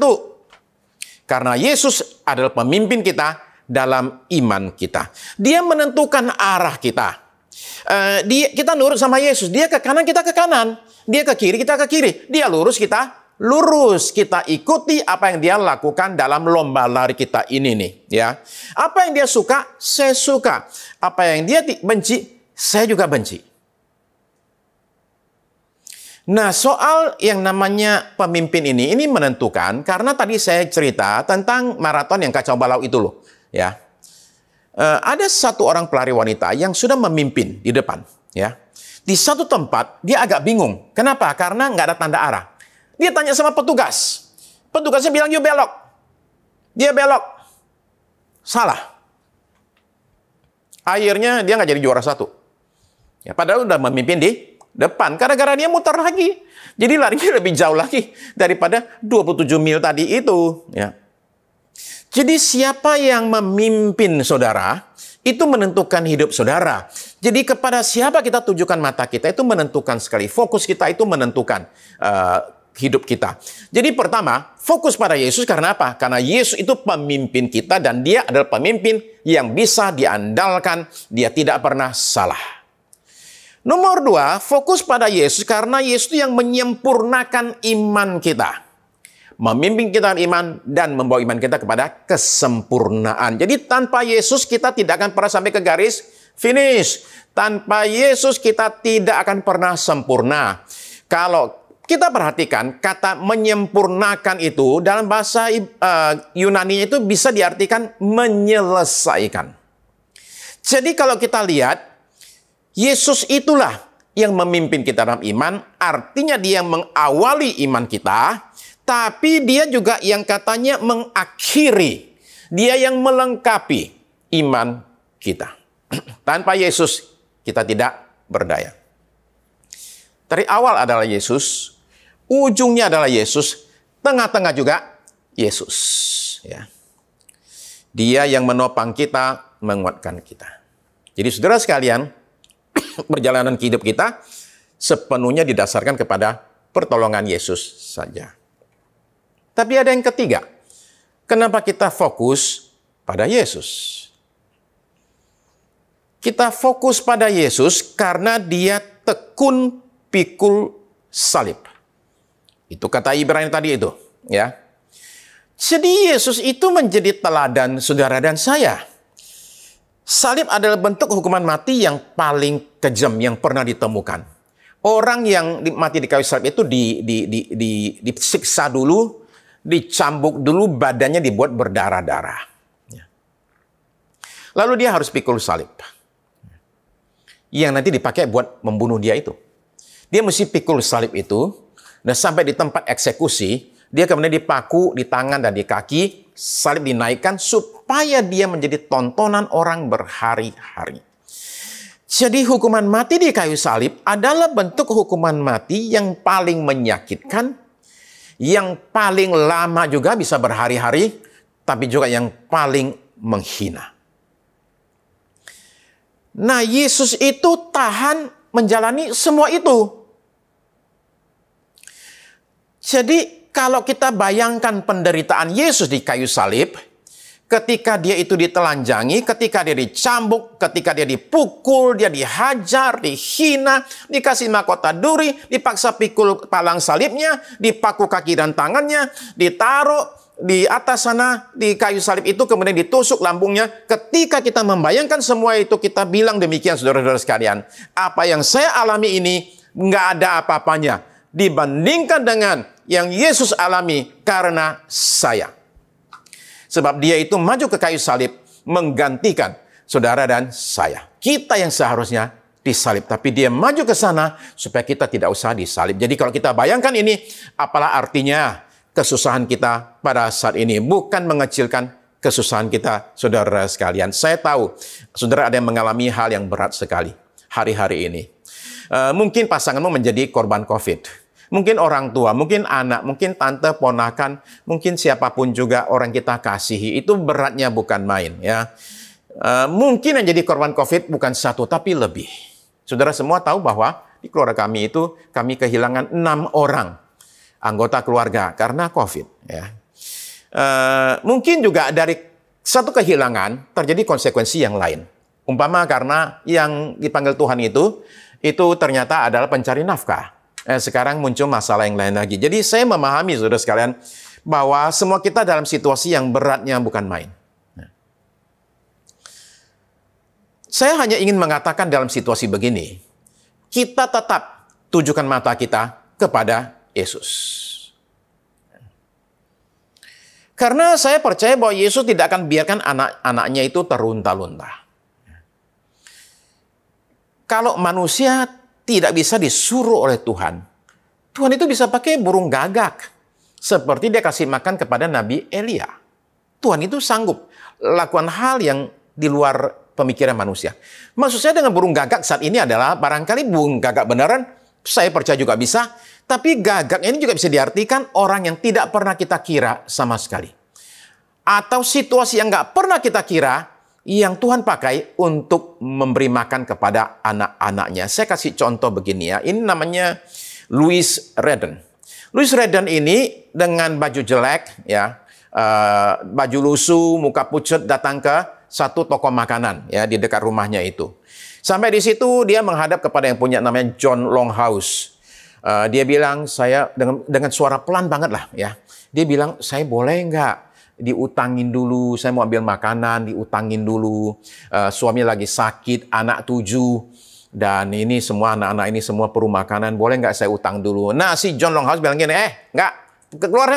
Karena Yesus adalah pemimpin kita dalam iman kita. Dia menentukan arah kita. Kita nurut sama Yesus. Dia ke kanan, kita ke kanan. Dia ke kiri, kita ke kiri. Dia lurus, kita lurus. Kita ikuti apa yang dia lakukan dalam lomba lari kita ini nih. Ya. Apa yang dia suka, saya suka. Apa yang dia benci, saya juga benci. Nah, soal yang namanya pemimpin ini menentukan, karena tadi saya cerita tentang maraton yang kacau balau itu loh. Ya. Ada satu orang pelari wanita yang sudah memimpin di depan. Ya. Di satu tempat, dia agak bingung. Kenapa? Karena nggak ada tanda arah. Dia tanya sama petugas. Petugasnya bilang, yuk belok. Dia belok. Salah. Akhirnya dia nggak jadi juara 1. Ya, padahal udah memimpin di depan. Gara-gara dia muter lagi. Jadi larinya lebih jauh lagi daripada 27 mil tadi itu. Ya. Jadi siapa yang memimpin saudara, itu menentukan hidup saudara. Jadi kepada siapa kita tujukan mata kita, itu menentukan sekali. Fokus kita itu menentukan hidup kita. Jadi pertama, fokus pada Yesus karena apa? Karena Yesus itu pemimpin kita dan dia adalah pemimpin yang bisa diandalkan. Dia tidak pernah salah. Nomor 2, fokus pada Yesus karena Yesus itu yang menyempurnakan iman kita. Memimpin kita iman dan membawa iman kita kepada kesempurnaan. Jadi tanpa Yesus kita tidak akan pernah sampai ke garis finish. Tanpa Yesus kita tidak akan pernah sempurna. Kalau kita perhatikan kata menyempurnakan itu dalam bahasa Yunani itu bisa diartikan menyelesaikan. Jadi kalau kita lihat Yesus itulah yang memimpin kita dalam iman, artinya dia yang mengawali iman kita, tapi dia juga yang katanya mengakhiri, dia yang melengkapi iman kita. Tanpa Yesus kita tidak berdaya. Dari awal adalah Yesus, ujungnya adalah Yesus, tengah-tengah juga Yesus. Ya. Dia yang menopang kita, menguatkan kita. Jadi saudara sekalian, perjalanan hidup kita sepenuhnya didasarkan kepada pertolongan Yesus saja. Tapi ada yang ketiga. Kenapa kita fokus pada Yesus? Kita fokus pada Yesus karena dia tekun pikul salib. Itu kata Ibrani tadi itu, ya. Jadi Yesus itu menjadi teladan saudara dan saya. Salib adalah bentuk hukuman mati yang paling kejam yang pernah ditemukan. Orang yang mati di kayu salib itu disiksa dulu, dicambuk dulu, badannya dibuat berdarah-darah. Lalu dia harus pikul salib. Yang nanti dipakai buat membunuh dia itu. Dia mesti pikul salib itu, dan sampai di tempat eksekusi, dia kemudian dipaku di tangan dan di kaki, salib dinaikkan supaya dia menjadi tontonan orang berhari-hari. Jadi hukuman mati di kayu salib adalah bentuk hukuman mati yang paling menyakitkan, yang paling lama juga bisa berhari-hari, tapi juga yang paling menghina. Nah, Yesus itu tahan menjalani semua itu. Jadi kalau kita bayangkan penderitaan Yesus di kayu salib, ketika dia itu ditelanjangi, ketika dia dicambuk, ketika dia dipukul, dia dihajar, dihina, dikasih mahkota duri, dipaksa pikul palang salibnya, dipaku kaki dan tangannya, ditaruh di atas sana, di kayu salib itu, kemudian ditusuk lambungnya. Ketika kita membayangkan semua itu, kita bilang demikian, saudara-saudara sekalian. Apa yang saya alami ini, nggak ada apa-apanya dibandingkan dengan yang Yesus alami karena saya. Sebab dia itu maju ke kayu salib menggantikan saudara dan saya. Kita yang seharusnya disalib, tapi dia maju ke sana supaya kita tidak usah disalib. Jadi kalau kita bayangkan ini, apalah artinya kesusahan kita pada saat ini? Bukan mengecilkan kesusahan kita, saudara sekalian. Saya tahu saudara ada yang mengalami hal yang berat sekali hari-hari ini. Mungkin pasanganmu menjadi korban COVID. Mungkin orang tua, mungkin anak, mungkin tante, ponakan, mungkin siapapun juga orang kita kasihi. Itu beratnya bukan main, ya. Mungkin yang jadi korban COVID bukan satu, tapi lebih. Saudara semua tahu bahwa di keluarga kami itu, kami kehilangan 6 orang anggota keluarga karena COVID. Ya. Mungkin juga dari satu kehilangan terjadi konsekuensi yang lain. Umpama karena yang dipanggil Tuhan itu ternyata adalah pencari nafkah. Sekarang muncul masalah yang lain lagi. Jadi saya memahami saudara sekalian bahwa semua kita dalam situasi yang beratnya bukan main. Saya hanya ingin mengatakan dalam situasi begini, kita tetap tujukan mata kita kepada Yesus. Karena saya percaya bahwa Yesus tidak akan biarkan anak-anaknya itu terlunta-lunta. Kalau manusia tidak bisa disuruh oleh Tuhan, Tuhan itu bisa pakai burung gagak. Seperti dia kasih makan kepada Nabi Elia. Tuhan itu sanggup lakukan hal yang di luar pemikiran manusia. Maksud saya dengan burung gagak saat ini adalah barangkali burung gagak beneran, saya percaya juga bisa. Tapi gagak ini juga bisa diartikan orang yang tidak pernah kita kira sama sekali. Atau situasi yang nggak pernah kita kira, yang Tuhan pakai untuk memberi makan kepada anak-anaknya. Saya kasih contoh begini ya. Ini namanya Louis Redden. Louis Redden ini dengan baju jelek, ya, baju lusuh, muka pucat, datang ke satu toko makanan ya di dekat rumahnya itu. Sampai di situ dia menghadap kepada yang punya namanya John Longhouse. Dia bilang, saya dengan suara pelan banget lah ya. Dia bilang, saya boleh nggak diutangin dulu, saya mau ambil makanan, diutangin dulu. Suami lagi sakit, anak 7. Dan ini semua anak-anak ini semua perlu makanan, boleh nggak saya utang dulu? Nah, si John Longhouse bilang gini, nggak, keluar.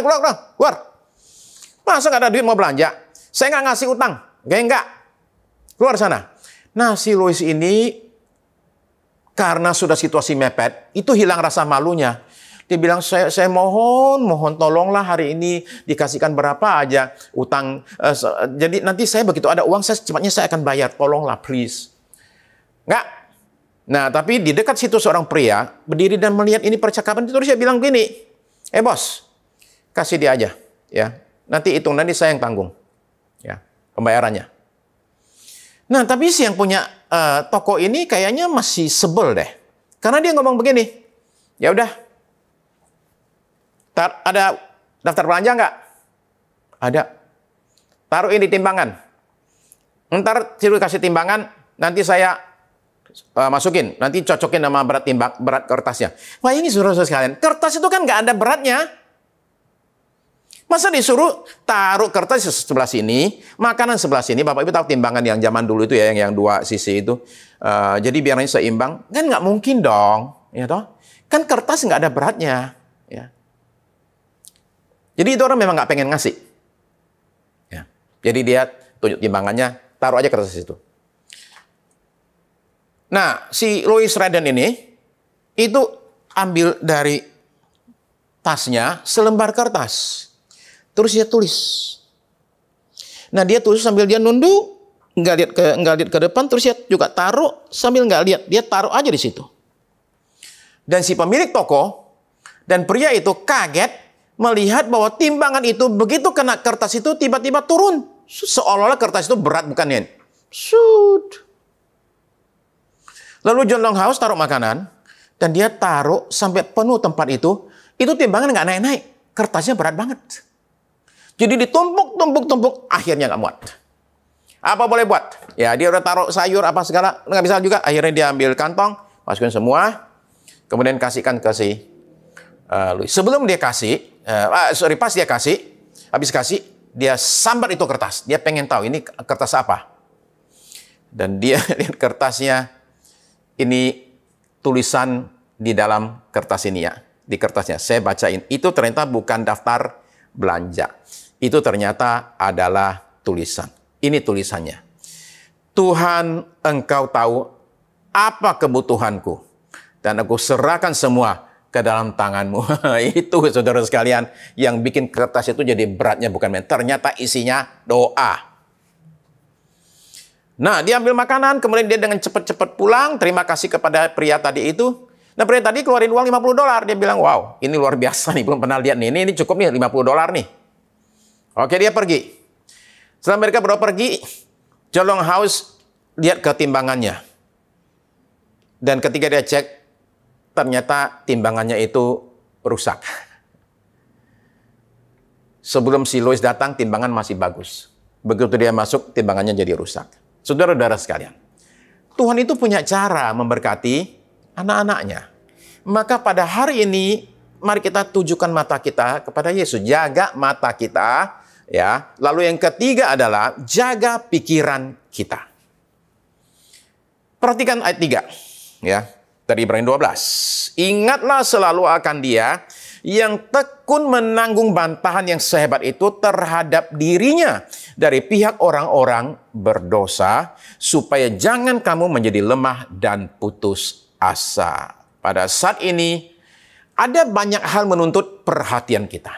Masa nggak ada duit mau belanja? Saya nggak ngasih utang. Nggak. Keluar sana. Nah, si Louis ini, karena sudah situasi mepet, itu hilang rasa malunya. Dia bilang, saya mohon tolonglah hari ini dikasihkan berapa aja utang. Jadi nanti saya begitu ada uang, cepatnya saya akan bayar. Tolonglah, please. Nggak. Nah, tapi di dekat situ seorang pria berdiri dan melihat ini percakapan itu, terus dia bilang gini, bos, kasih dia aja, ya. Nanti hitung, nanti saya yang tanggung, ya, pembayarannya. Nah, tapi si yang punya toko ini kayaknya masih sebel deh, karena dia ngomong begini, ya udah, ada daftar belanja nggak? Ada. Taruhin di timbangan. Ntar suruh kasih timbangan, nanti saya masukin, nanti cocokin sama berat kertasnya. Wah, ini saudara-saudara sekalian, kertas itu kan nggak ada beratnya. Masa disuruh taruh kertas sebelah sini, makanan sebelah sini. Bapak Ibu tahu timbangan yang zaman dulu itu ya, yang 2 sisi itu. Jadi biarnya seimbang. Kan nggak mungkin dong, ya toh? Kan kertas nggak ada beratnya, ya. Jadi itu orang memang nggak pengen ngasih. Ya. Jadi dia tunjuk timbangannya, taruh aja kertas itu. Nah, si Louis Redden ini itu ambil dari tasnya selembar kertas. Terus dia tulis. Nah, dia tulis sambil dia nunduk, nggak lihat ke depan, terus dia juga taruh sambil nggak lihat, dia taruh aja di situ. Dan si pemilik toko dan pria itu kaget melihat bahwa timbangan itu begitu kena kertas itu tiba-tiba turun, seolah-olah kertas itu berat, bukannya. Lalu John Longhouse taruh makanan dan dia taruh sampai penuh tempat itu timbangan nggak naik-naik, kertasnya berat banget. Jadi ditumpuk, akhirnya nggak muat. Apa boleh buat? Ya, dia udah taruh sayur apa segala, nggak bisa juga. Akhirnya dia ambil kantong, masukin semua, kemudian kasihkan ke si Louis. Sebelum dia kasih, pas dia kasih, habis kasih, dia sambar itu kertas. Dia pengen tahu ini kertas apa. Dan dia lihat kertasnya, ini tulisan di dalam kertas ini ya. Di kertasnya, saya bacain. Itu ternyata bukan daftar belanja. Itu ternyata adalah tulisan. Ini tulisannya. Tuhan, Engkau tahu apa kebutuhanku. Dan aku serahkan semua ke dalam tangan-Mu. Itu saudara sekalian yang bikin kertas itu jadi beratnya bukan main. Ternyata isinya doa. Nah, dia ambil makanan, kemudian dia dengan cepat-cepat pulang. Terima kasih kepada pria tadi itu. Nah, pria tadi keluarin uang $50. Dia bilang, wow, ini luar biasa nih. Belum pernah lihat nih. Ini cukup nih, $50 nih. Oke, dia pergi. Setelah mereka berdua pergi, John Longhouse lihat ke timbangannya. Dan ketika dia cek, ternyata timbangannya itu rusak. Sebelum si Louis datang, timbangan masih bagus. Begitu dia masuk, timbangannya jadi rusak. Saudara-saudara sekalian, Tuhan itu punya cara memberkati anak-anaknya. Maka pada hari ini, mari kita tujukan mata kita kepada Yesus. Jaga mata kita, ya. Lalu yang ketiga adalah jaga pikiran kita. Perhatikan ayat 3, ya. Dari Ibrani 12. Ingatlah selalu akan Dia yang tekun menanggung bantahan yang sehebat itu terhadap dirinya dari pihak orang-orang berdosa, supaya jangan kamu menjadi lemah dan putus asa. Pada saat ini, ada banyak hal menuntut perhatian kita.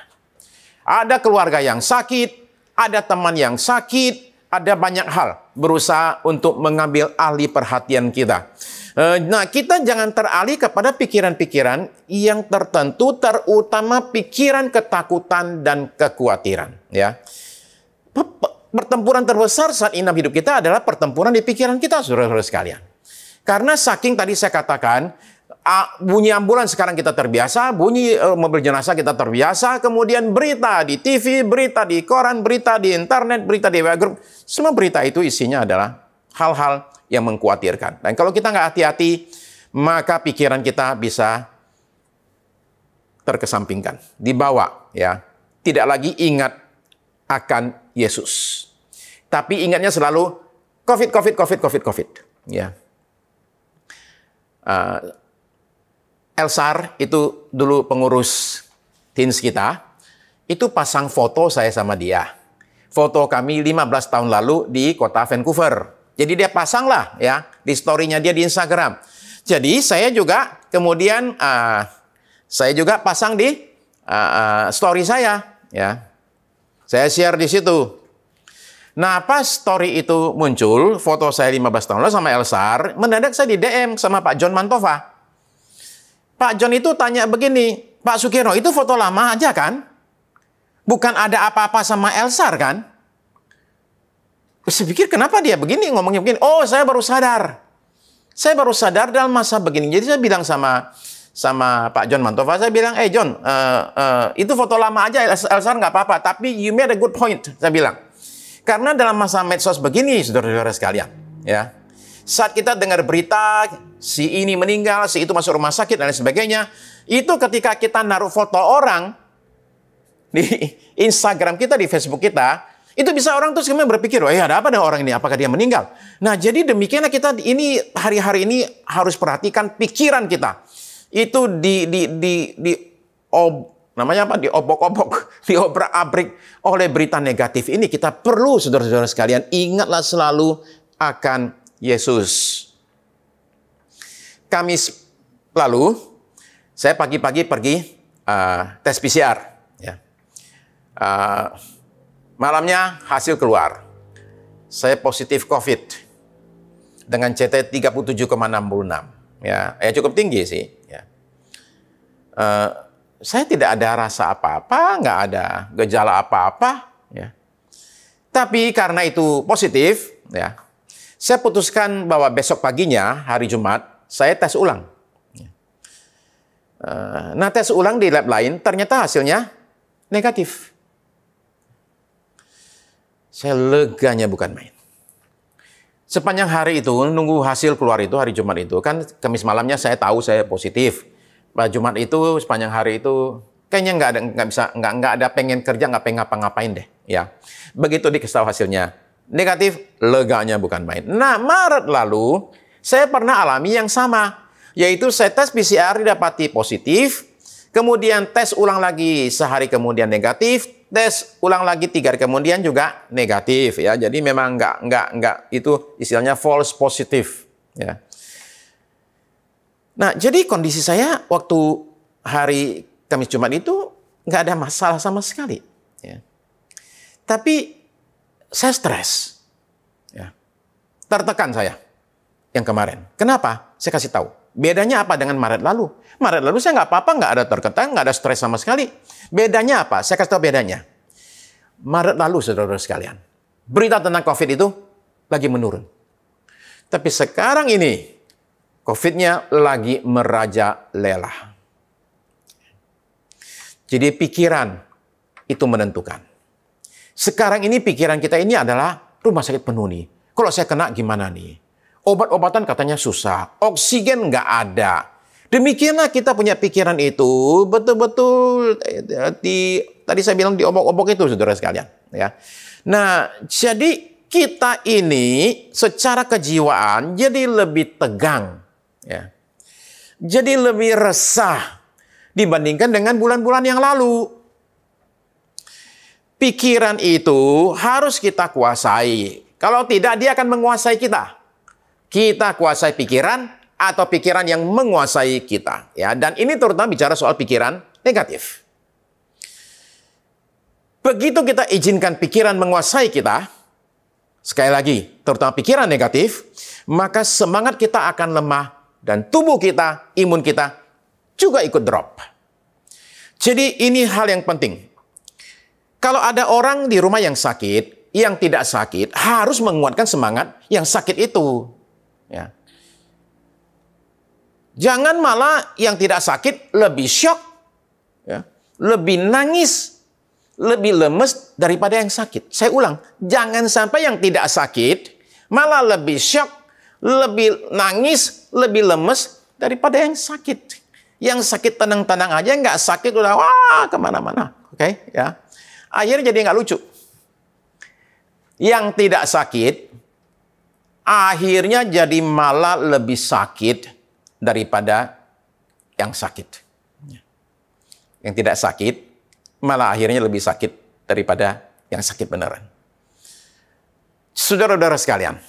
Ada keluarga yang sakit, ada teman yang sakit, ada banyak hal berusaha untuk mengambil alih perhatian kita. Nah, kita jangan teralih kepada pikiran-pikiran yang tertentu, terutama pikiran ketakutan dan kekhawatiran. Ya, pertempuran terbesar saat ini dalam hidup kita adalah pertempuran di pikiran kita, saudara-saudara sekalian. Karena saking tadi saya katakan, bunyi ambulans sekarang kita terbiasa, bunyi mobil jenazah kita terbiasa, kemudian berita di TV, berita di koran, berita di internet, berita di WA group, semua berita itu isinya adalah hal-hal yang mengkhawatirkan. Dan kalau kita nggak hati-hati, maka pikiran kita bisa terkesampingkan, dibawa, ya. Tidak lagi ingat akan Yesus. Tapi ingatnya selalu COVID. Ya. Elsar itu dulu pengurus teens kita, itu pasang foto saya sama dia. Foto kami 15 tahun lalu di kota Vancouver. Jadi dia pasang lah ya di story-nya dia di Instagram. Jadi saya juga kemudian saya juga pasang di story saya ya. Saya share di situ. Nah, pas story itu muncul, foto saya 15 tahun lalu sama Elsar, mendadak saya di DM sama Pak John Mantova. Pak John itu tanya begini, Pak Sukirno, itu foto lama aja kan? Bukan ada apa-apa sama Elsar kan? Saya pikir kenapa dia begini, ngomongnya begini. Oh, saya baru sadar. Saya baru sadar dalam masa begini. Jadi saya bilang sama Pak John Mantova, saya bilang, John, itu foto lama aja, Elsar nggak apa-apa, tapi you made a good point, saya bilang. Karena dalam masa medsos begini, saudara-saudara sekalian, ya, saat kita dengar berita, si ini meninggal, si itu masuk rumah sakit, dan lain sebagainya, itu ketika kita naruh foto orang di Instagram kita, di Facebook kita, itu bisa orang terus kemudian berpikir, oh ya ada apa dengan orang ini, apakah dia meninggal? Nah, jadi demikianlah kita ini, hari-hari ini harus perhatikan pikiran kita. Itu namanya apa? Diobok-obok, diobrak-abrik oleh berita negatif ini. Kita perlu, saudara-saudara sekalian, ingatlah selalu akan Yesus. Kamis lalu, saya pagi-pagi pergi tes PCR. Ya. Malamnya hasil keluar. Saya positif COVID dengan CT 37,66. Ya, cukup tinggi sih. Ya. Saya tidak ada rasa apa-apa, nggak ada gejala apa-apa. Ya. Tapi karena itu positif, ya, saya putuskan bahwa besok paginya, hari Jumat, saya tes ulang. Ya. Nah, tes ulang di lab lain, ternyata hasilnya negatif. Saya leganya bukan main. Sepanjang hari itu, nunggu hasil keluar itu, hari Jumat itu, kan Kamis malamnya saya tahu saya positif. Pada Jumat itu, sepanjang hari itu, kayaknya nggak ada pengen kerja, nggak pengen ngapa-ngapain deh. Ya, begitu dikasih tahu hasilnya negatif, leganya bukan main. Nah, Maret lalu, saya pernah alami yang sama. Yaitu saya tes PCR didapati positif, kemudian tes ulang lagi sehari kemudian negatif, tes ulang lagi 3 hari kemudian juga negatif. Ya, jadi memang nggak itu istilahnya false positif. Ya. Nah, jadi kondisi saya waktu hari Kamis Jumat itu nggak ada masalah sama sekali. Ya. Tapi saya stres. Ya. Tertekan saya yang kemarin. Kenapa? Saya kasih tahu. Bedanya apa dengan Maret lalu? Maret lalu saya nggak apa-apa, nggak ada tertekan, nggak ada stres sama sekali. Bedanya apa? Saya kasih tahu bedanya. Maret lalu, saudara-saudara sekalian, berita tentang COVID itu lagi menurun. Tapi sekarang ini, COVID-nya lagi merajalela. Jadi pikiran itu menentukan. Sekarang ini pikiran kita ini adalah rumah sakit penuh nih. Kalau saya kena gimana nih? Obat-obatan katanya susah. Oksigen nggak ada. Demikianlah kita punya pikiran itu betul-betul tadi saya bilang diobok-obok itu, saudara sekalian. Ya. Nah, jadi kita ini secara kejiwaan jadi lebih tegang. Ya. Jadi lebih resah dibandingkan dengan bulan-bulan yang lalu. Pikiran itu harus kita kuasai. Kalau tidak, dia akan menguasai kita. Kita kuasai pikiran atau pikiran yang menguasai kita. Ya, dan ini terutama bicara soal pikiran negatif. Begitu kita izinkan pikiran menguasai kita, sekali lagi, terutama pikiran negatif, maka semangat kita akan lemah dan tubuh kita, imun kita juga ikut drop. Jadi ini hal yang penting. Kalau ada orang di rumah yang sakit, yang tidak sakit, harus menguatkan semangat yang sakit itu. Ya. Jangan malah yang tidak sakit lebih shock, ya, lebih nangis, lebih lemes daripada yang sakit. Saya ulang, jangan sampai yang tidak sakit malah lebih shock, lebih nangis, lebih lemes daripada yang sakit. Yang sakit tenang-tenang aja, nggak sakit udah wah kemana-mana. Oke, ya. Akhirnya jadi nggak lucu. Yang tidak sakit, akhirnya jadi malah lebih sakit daripada yang sakit. Yang tidak sakit, malah akhirnya lebih sakit daripada yang sakit beneran. Saudara-saudara sekalian,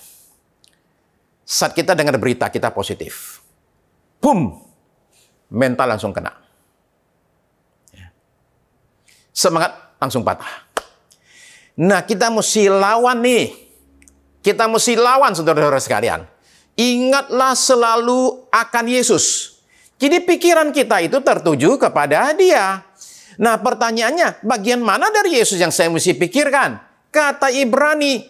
saat kita dengar berita kita positif, boom, mental langsung kena. Semangat langsung patah. Nah, kita mesti lawan nih. Kita mesti lawan, saudara-saudara sekalian. Ingatlah selalu akan Yesus. Jadi pikiran kita itu tertuju kepada Dia. Nah, pertanyaannya, bagian mana dari Yesus yang saya mesti pikirkan? Kata Ibrani,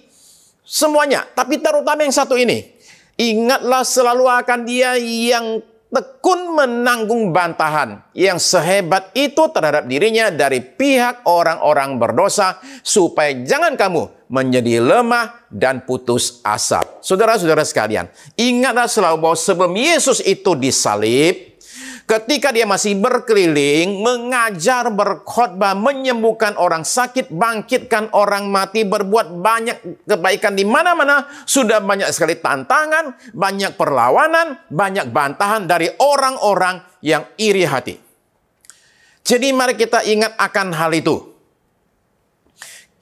semuanya. Tapi terutama yang satu ini. Ingatlah selalu akan Dia yang tekun menanggung bantahan yang sehebat itu terhadap dirinya dari pihak orang-orang berdosa, supaya jangan kamu menjadi lemah dan putus asa. Saudara-saudara sekalian, ingatlah selalu bahwa sebelum Yesus itu disalib, ketika Dia masih berkeliling, mengajar, berkhotbah, menyembuhkan orang sakit, bangkitkan orang mati, berbuat banyak kebaikan di mana-mana, sudah banyak sekali tantangan, banyak perlawanan, banyak bantahan dari orang-orang yang iri hati. Jadi mari kita ingat akan hal itu.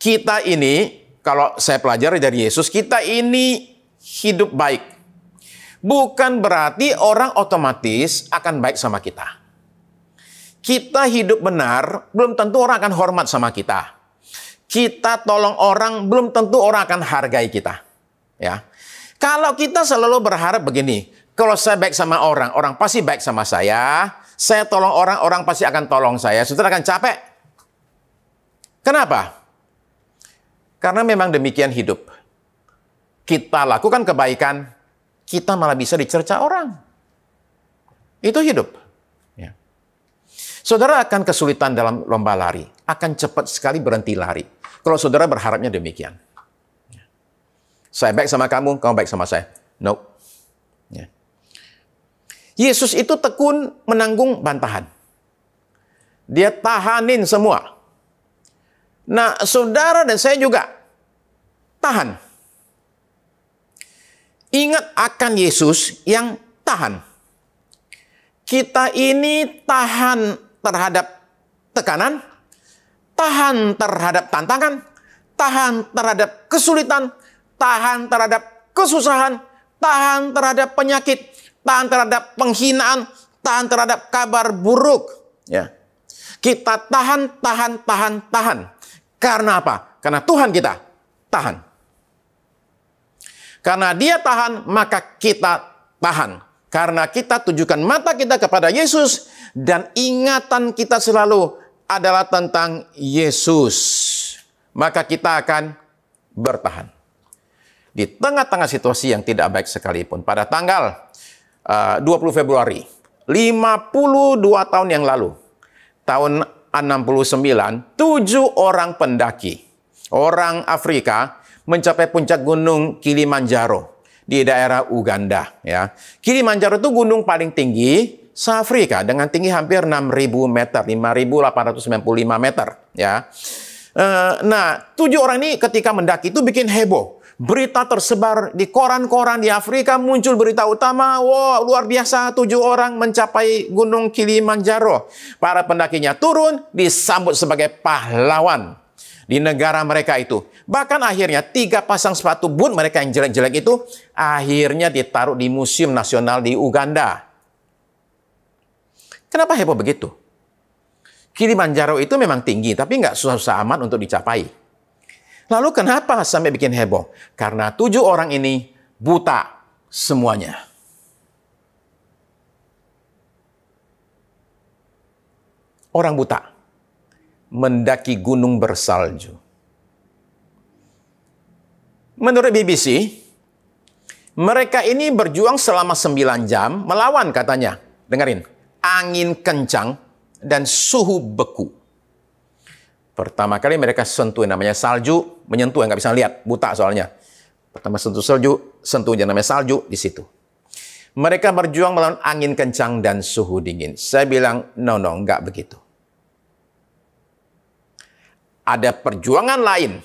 Kita ini, kalau saya pelajari dari Yesus, kita ini hidup baik. Bukan berarti orang otomatis akan baik sama kita. Kita hidup benar, belum tentu orang akan hormat sama kita. Kita tolong orang, belum tentu orang akan hargai kita. Ya, kalau kita selalu berharap begini, kalau saya baik sama orang, orang pasti baik sama saya. Saya tolong orang, orang pasti akan tolong saya. Saudara akan capek. Kenapa? Karena memang demikian hidup. Kita lakukan kebaikan, kita malah bisa dicerca orang. Itu hidup. Ya. Saudara akan kesulitan dalam lomba lari. Akan cepat sekali berhenti lari. Kalau saudara berharapnya demikian. Ya. Saya baik sama kamu, kamu baik sama saya. No. Ya. Yesus itu tekun menanggung bantahan. Dia tahanin semua. Nah, saudara dan saya juga tahan. Ingat akan Yesus yang tahan. Kita ini tahan terhadap tekanan, tahan terhadap tantangan, tahan terhadap kesulitan, tahan terhadap kesusahan, tahan terhadap penyakit, tahan terhadap penghinaan, tahan terhadap kabar buruk. Ya. Kita tahan. Karena apa? Karena Tuhan kita tahan. Karena Dia tahan, maka kita tahan. Karena kita tujukan mata kita kepada Yesus, dan ingatan kita selalu adalah tentang Yesus, maka kita akan bertahan. Di tengah-tengah situasi yang tidak baik sekalipun, pada tanggal 20 Februari, 52 tahun yang lalu, tahun 69, 7 orang pendaki, orang Afrika, mencapai puncak gunung Kilimanjaro di daerah Uganda. Ya, Kilimanjaro itu gunung paling tinggi se-Afrika dengan tinggi hampir 6.000 meter, 5.895 meter. Ya, nah 7 orang ini ketika mendaki itu bikin heboh. Berita tersebar di koran-koran di Afrika, muncul berita utama, wow luar biasa 7 orang mencapai gunung Kilimanjaro. Para pendakinya turun, disambut sebagai pahlawan di negara mereka itu. Bahkan akhirnya 3 pasang sepatu boot mereka yang jelek-jelek itu akhirnya ditaruh di Museum Nasional di Uganda. Kenapa heboh begitu? Kilimanjaro itu memang tinggi, tapi nggak susah-susah amat untuk dicapai. Lalu kenapa sampai bikin heboh? Karena 7 orang ini buta semuanya. Orang buta mendaki gunung bersalju. Menurut BBC, mereka ini berjuang selama 9 jam melawan katanya. Dengerin, angin kencang dan suhu beku. Pertama kali mereka sentuh namanya salju, menyentuh yang nggak bisa lihat, buta soalnya. Pertama sentuh salju, sentuh yang namanya salju di situ. Mereka berjuang melawan angin kencang dan suhu dingin. Saya bilang, no, enggak begitu. Ada perjuangan lain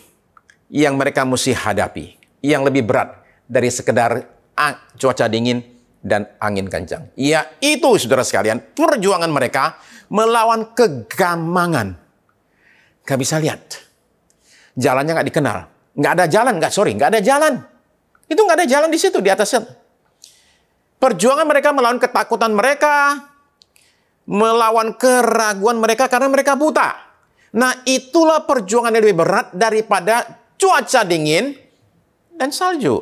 yang mereka mesti hadapi, yang lebih berat dari sekedar cuaca dingin dan angin kencang. Yaitu, saudara sekalian, perjuangan mereka melawan kegamangan. Gak bisa lihat. Jalannya gak dikenal. Gak ada jalan, gak ada jalan. Itu gak ada jalan di situ, di atasnya. Perjuangan mereka melawan ketakutan mereka, melawan keraguan mereka karena mereka buta. Nah, itulah perjuangan yang lebih berat daripada cuaca dingin dan salju.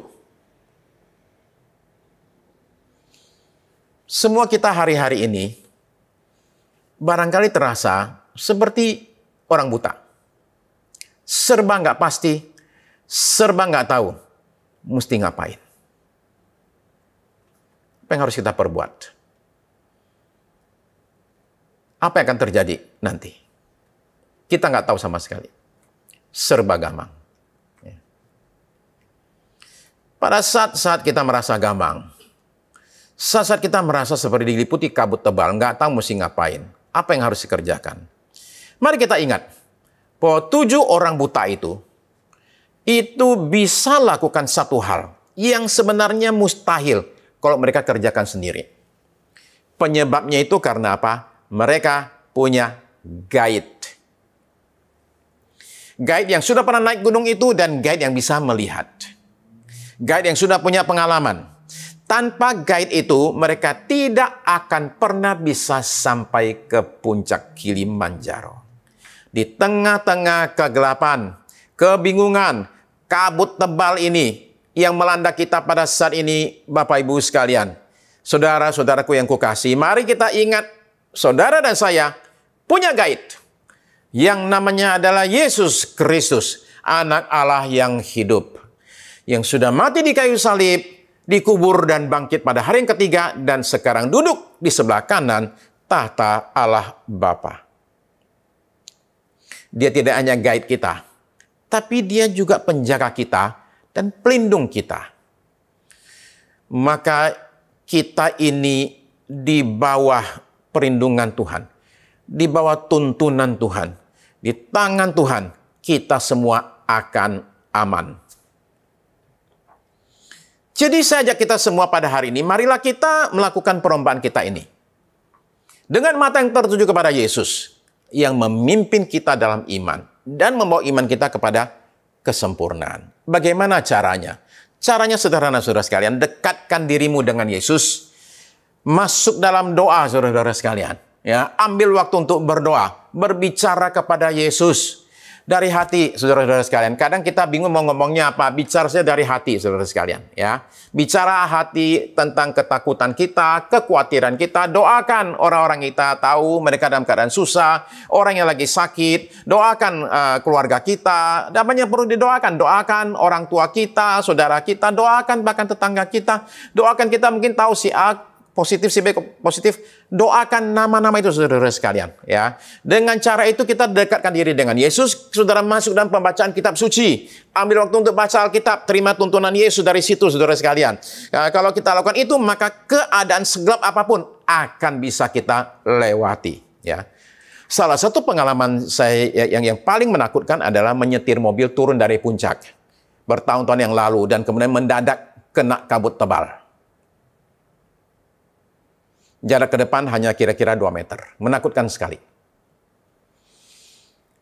Semua kita hari-hari ini barangkali terasa seperti orang buta. Serba nggak pasti, serba nggak tahu, mesti ngapain. Apa yang harus kita perbuat? Apa yang akan terjadi nanti? Kita nggak tahu sama sekali. Serba gamang. Pada saat-saat kita merasa gamang, saat-saat kita merasa seperti diliputi kabut tebal, nggak tahu mesti ngapain, apa yang harus dikerjakan? Mari kita ingat bahwa 7 orang buta itu bisa lakukan satu hal yang sebenarnya mustahil kalau mereka kerjakan sendiri. Penyebabnya itu karena apa? Mereka punya guide. Guide yang sudah pernah naik gunung itu dan guide yang bisa melihat. Guide yang sudah punya pengalaman. Tanpa guide itu, mereka tidak akan pernah bisa sampai ke puncak Kilimanjaro. Di tengah-tengah kegelapan, kebingungan, kabut tebal ini yang melanda kita pada saat ini, Bapak Ibu sekalian, saudara-saudaraku yang kukasihi, mari kita ingat, saudara dan saya punya guide yang namanya adalah Yesus Kristus, Anak Allah yang hidup, yang sudah mati di kayu salib, dikubur dan bangkit pada hari yang ketiga, dan sekarang duduk di sebelah kanan tahta Allah Bapa. Dia tidak hanya guide kita, tapi dia juga penjaga kita dan pelindung kita. Maka kita ini di bawah perlindungan Tuhan, di bawah tuntunan Tuhan, di tangan Tuhan, kita semua akan aman. Jadi saya ajak kita semua pada hari ini, marilah kita melakukan perlombaan kita ini. Dengan mata yang tertuju kepada Yesus, yang memimpin kita dalam iman, dan membawa iman kita kepada kesempurnaan. Bagaimana caranya? Caranya sederhana, saudara sekalian. Dekatkan dirimu dengan Yesus. Masuk dalam doa, saudara-saudara sekalian. Ya, ambil waktu untuk berdoa. Berbicara kepada Yesus. Dari hati, saudara-saudara sekalian. Kadang kita bingung mau ngomongnya apa. Bicara saja dari hati, saudara sekalian. Ya, bicara hati tentang ketakutan kita, kekhawatiran kita. Doakan orang-orang kita tahu mereka dalam keadaan susah, orang yang lagi sakit. Doakan keluarga kita. Dan banyak perlu didoakan. Doakan orang tua kita, saudara kita. Doakan bahkan tetangga kita. Doakan kita mungkin tahu si A positif, si B positif. Doakan nama-nama itu, saudara sekalian. Ya, dengan cara itu kita dekatkan diri dengan Yesus. Saudara masuk dalam pembacaan kitab suci. Ambil waktu untuk baca Alkitab. Terima tuntunan Yesus dari situ, saudara sekalian. Kalau kita lakukan itu, maka keadaan segelap apapun akan bisa kita lewati. Ya. Salah satu pengalaman saya yang paling menakutkan adalah menyetir mobil turun dari puncak bertahun-tahun yang lalu dan kemudian mendadak kena kabut tebal. Jarak ke depan hanya kira-kira 2 meter. Menakutkan sekali.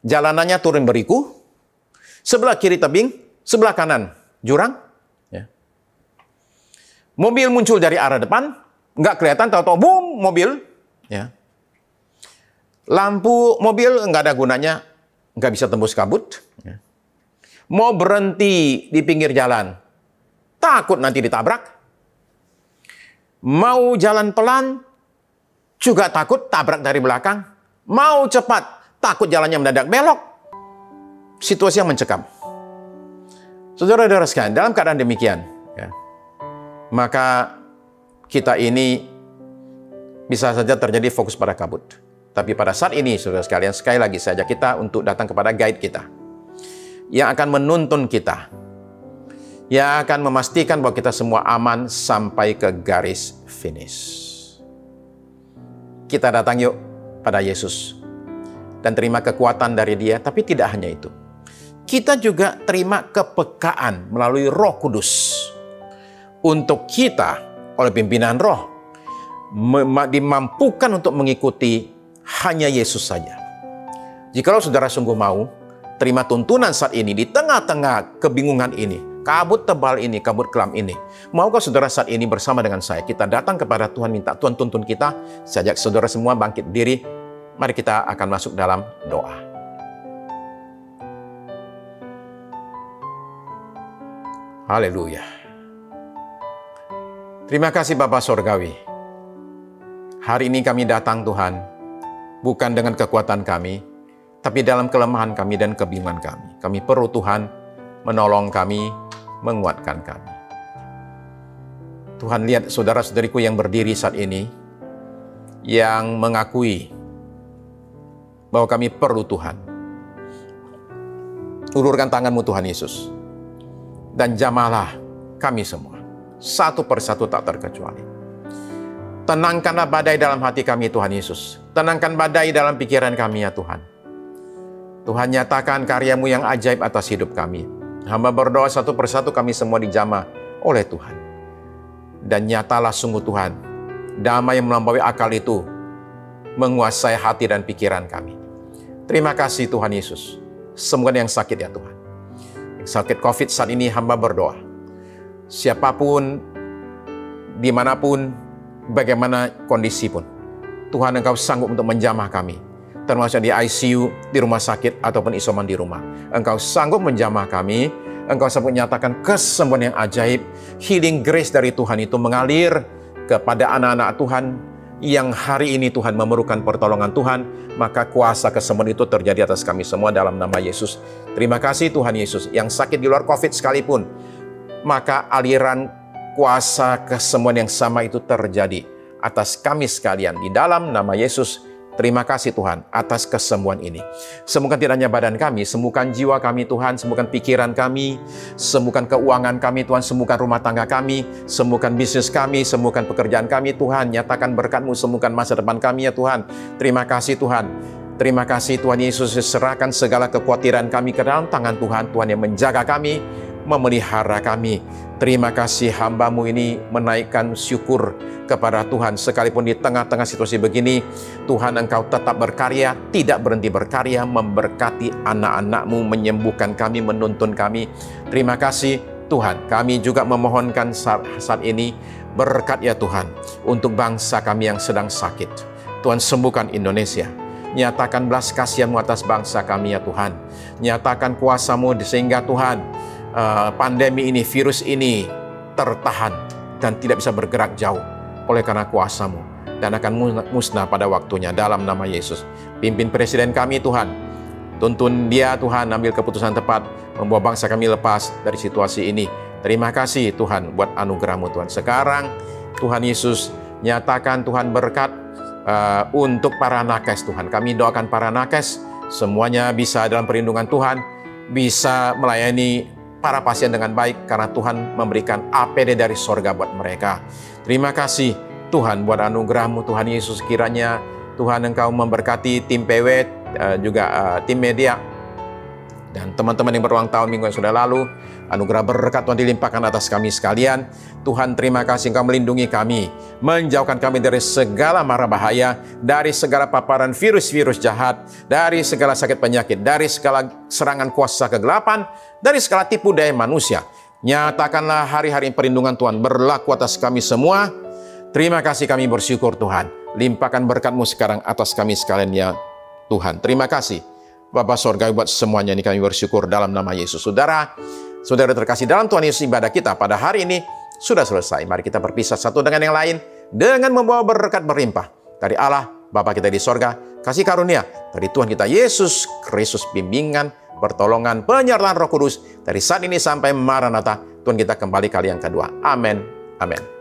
Jalanannya turun beriku. Sebelah kiri tebing, sebelah kanan jurang. Ya. Mobil muncul dari arah depan. Nggak kelihatan, tahu-tahu boom, mobil. Ya. Lampu mobil nggak ada gunanya. Nggak bisa tembus kabut. Ya. Mau berhenti di pinggir jalan. Takut nanti ditabrak. Mau jalan pelan, juga takut tabrak dari belakang. Mau cepat, takut jalannya mendadak belok. Situasi yang mencekam. Saudara-saudara sekalian, dalam keadaan demikian, ya, maka kita ini bisa saja terjadi fokus pada kabut. Tapi pada saat ini, saudara sekalian, sekali lagi saya ajak kita untuk datang kepada guide kita, yang akan menuntun kita, yang akan memastikan bahwa kita semua aman sampai ke garis finish. Kita datang yuk pada Yesus dan terima kekuatan dari Dia, tapi tidak hanya itu. Kita juga terima kepekaan melalui Roh Kudus untuk kita oleh pimpinan Roh dimampukan untuk mengikuti hanya Yesus saja. Jikalau saudara sungguh mau terima tuntunan saat ini di tengah-tengah kebingungan ini, kabut tebal ini, kabut kelam ini, maukah saudara saat ini bersama dengan saya kita datang kepada Tuhan, minta Tuhan tuntun kita? Saya ajak saudara semua bangkit diri. Mari kita akan masuk dalam doa. Haleluya. Terima kasih Bapa Sorgawi. Hari ini kami datang Tuhan, bukan dengan kekuatan kami, tapi dalam kelemahan kami dan kebingungan kami. Kami perlu Tuhan menolong kami, menguatkan kami. Tuhan, lihat saudara-saudariku yang berdiri saat ini, yang mengakui bahwa kami perlu Tuhan. Ulurkan tanganmu Tuhan Yesus, dan jamahlah kami semua, satu persatu tak terkecuali. Tenangkanlah badai dalam hati kami Tuhan Yesus. Tenangkan badai dalam pikiran kami ya Tuhan. Tuhan, nyatakan karya-Mu yang ajaib atas hidup kami. Hamba berdoa satu persatu kami semua dijamah oleh Tuhan. Dan nyatalah sungguh Tuhan, damai yang melampaui akal itu menguasai hati dan pikiran kami. Terima kasih Tuhan Yesus. Sembuhkan yang sakit ya Tuhan. Sakit COVID saat ini hamba berdoa. Siapapun, dimanapun, bagaimana kondisi pun, Tuhan Engkau sanggup untuk menjamah kami. Termasuk di ICU, di rumah sakit, ataupun isoman di rumah. Engkau sanggup menjamah kami, Engkau sanggup menyatakan kesembuhan yang ajaib, healing grace dari Tuhan itu mengalir kepada anak-anak Tuhan yang hari ini Tuhan memerlukan pertolongan Tuhan, maka kuasa kesembuhan itu terjadi atas kami semua dalam nama Yesus. Terima kasih Tuhan Yesus, yang sakit di luar COVID sekalipun, maka aliran kuasa kesembuhan yang sama itu terjadi atas kami sekalian di dalam nama Yesus. Terima kasih Tuhan atas kesembuhan ini. Sembuhkan tidak hanya badan kami, sembuhkan jiwa kami Tuhan, sembuhkan pikiran kami, sembuhkan keuangan kami Tuhan, sembuhkan rumah tangga kami, sembuhkan bisnis kami, sembuhkan pekerjaan kami Tuhan, nyatakan berkat-Mu, sembuhkan masa depan kami ya Tuhan. Terima kasih Tuhan. Terima kasih Tuhan Yesus, serahkan segala kekhawatiran kami ke dalam tangan Tuhan, Tuhan yang menjaga kami, memelihara kami. Terima kasih hamba-Mu ini menaikkan syukur kepada Tuhan. Sekalipun di tengah-tengah situasi begini, Tuhan Engkau tetap berkarya, tidak berhenti berkarya, memberkati anak-anak-Mu, menyembuhkan kami, menuntun kami. Terima kasih Tuhan. Kami juga memohonkan saat ini berkat ya Tuhan, untuk bangsa kami yang sedang sakit. Tuhan sembuhkan Indonesia. Nyatakan belas kasihan-Mu atas bangsa kami ya Tuhan. Nyatakan kuasa-Mu sehingga Tuhan, pandemi ini, virus ini tertahan dan tidak bisa bergerak jauh oleh karena kuasa-Mu, dan akan musnah pada waktunya dalam nama Yesus. Pimpin presiden kami Tuhan, tuntun dia Tuhan, ambil keputusan tepat, membawa bangsa kami lepas dari situasi ini. Terima kasih Tuhan buat anugerah-Mu Tuhan. Sekarang Tuhan Yesus, nyatakan Tuhan berkat untuk para nakes Tuhan. Kami doakan para nakes semuanya bisa dalam perlindungan Tuhan, bisa melayani para pasien dengan baik karena Tuhan memberikan APD dari sorga buat mereka. Terima kasih Tuhan buat anugerah-Mu Tuhan Yesus. Kiranya Tuhan Engkau memberkati tim PW, juga tim media, dan teman-teman yang berulang tahun minggu yang sudah lalu. Anugerah berkat Tuhan dilimpahkan atas kami sekalian. Tuhan terima kasih Engkau melindungi kami, menjauhkan kami dari segala mara bahaya, dari segala paparan virus-virus jahat, dari segala sakit penyakit, dari segala serangan kuasa kegelapan, dari segala tipu daya manusia. Nyatakanlah hari-hari perlindungan Tuhan berlaku atas kami semua. Terima kasih, kami bersyukur Tuhan. Limpahkan berkat-Mu sekarang atas kami sekalian ya Tuhan. Terima kasih Bapa Sorgawi buat semuanya ini, kami bersyukur dalam nama Yesus. Saudara terkasih dalam Tuhan Yesus, ibadah kita pada hari ini sudah selesai. Mari kita berpisah satu dengan yang lain dengan membawa berkat berlimpah dari Allah Bapa kita di sorga, kasih karunia dari Tuhan kita Yesus Kristus, bimbingan, pertolongan, penyertaan Roh Kudus dari saat ini sampai Maranatha, Tuhan kita kembali kali yang kedua. Amin. Amin.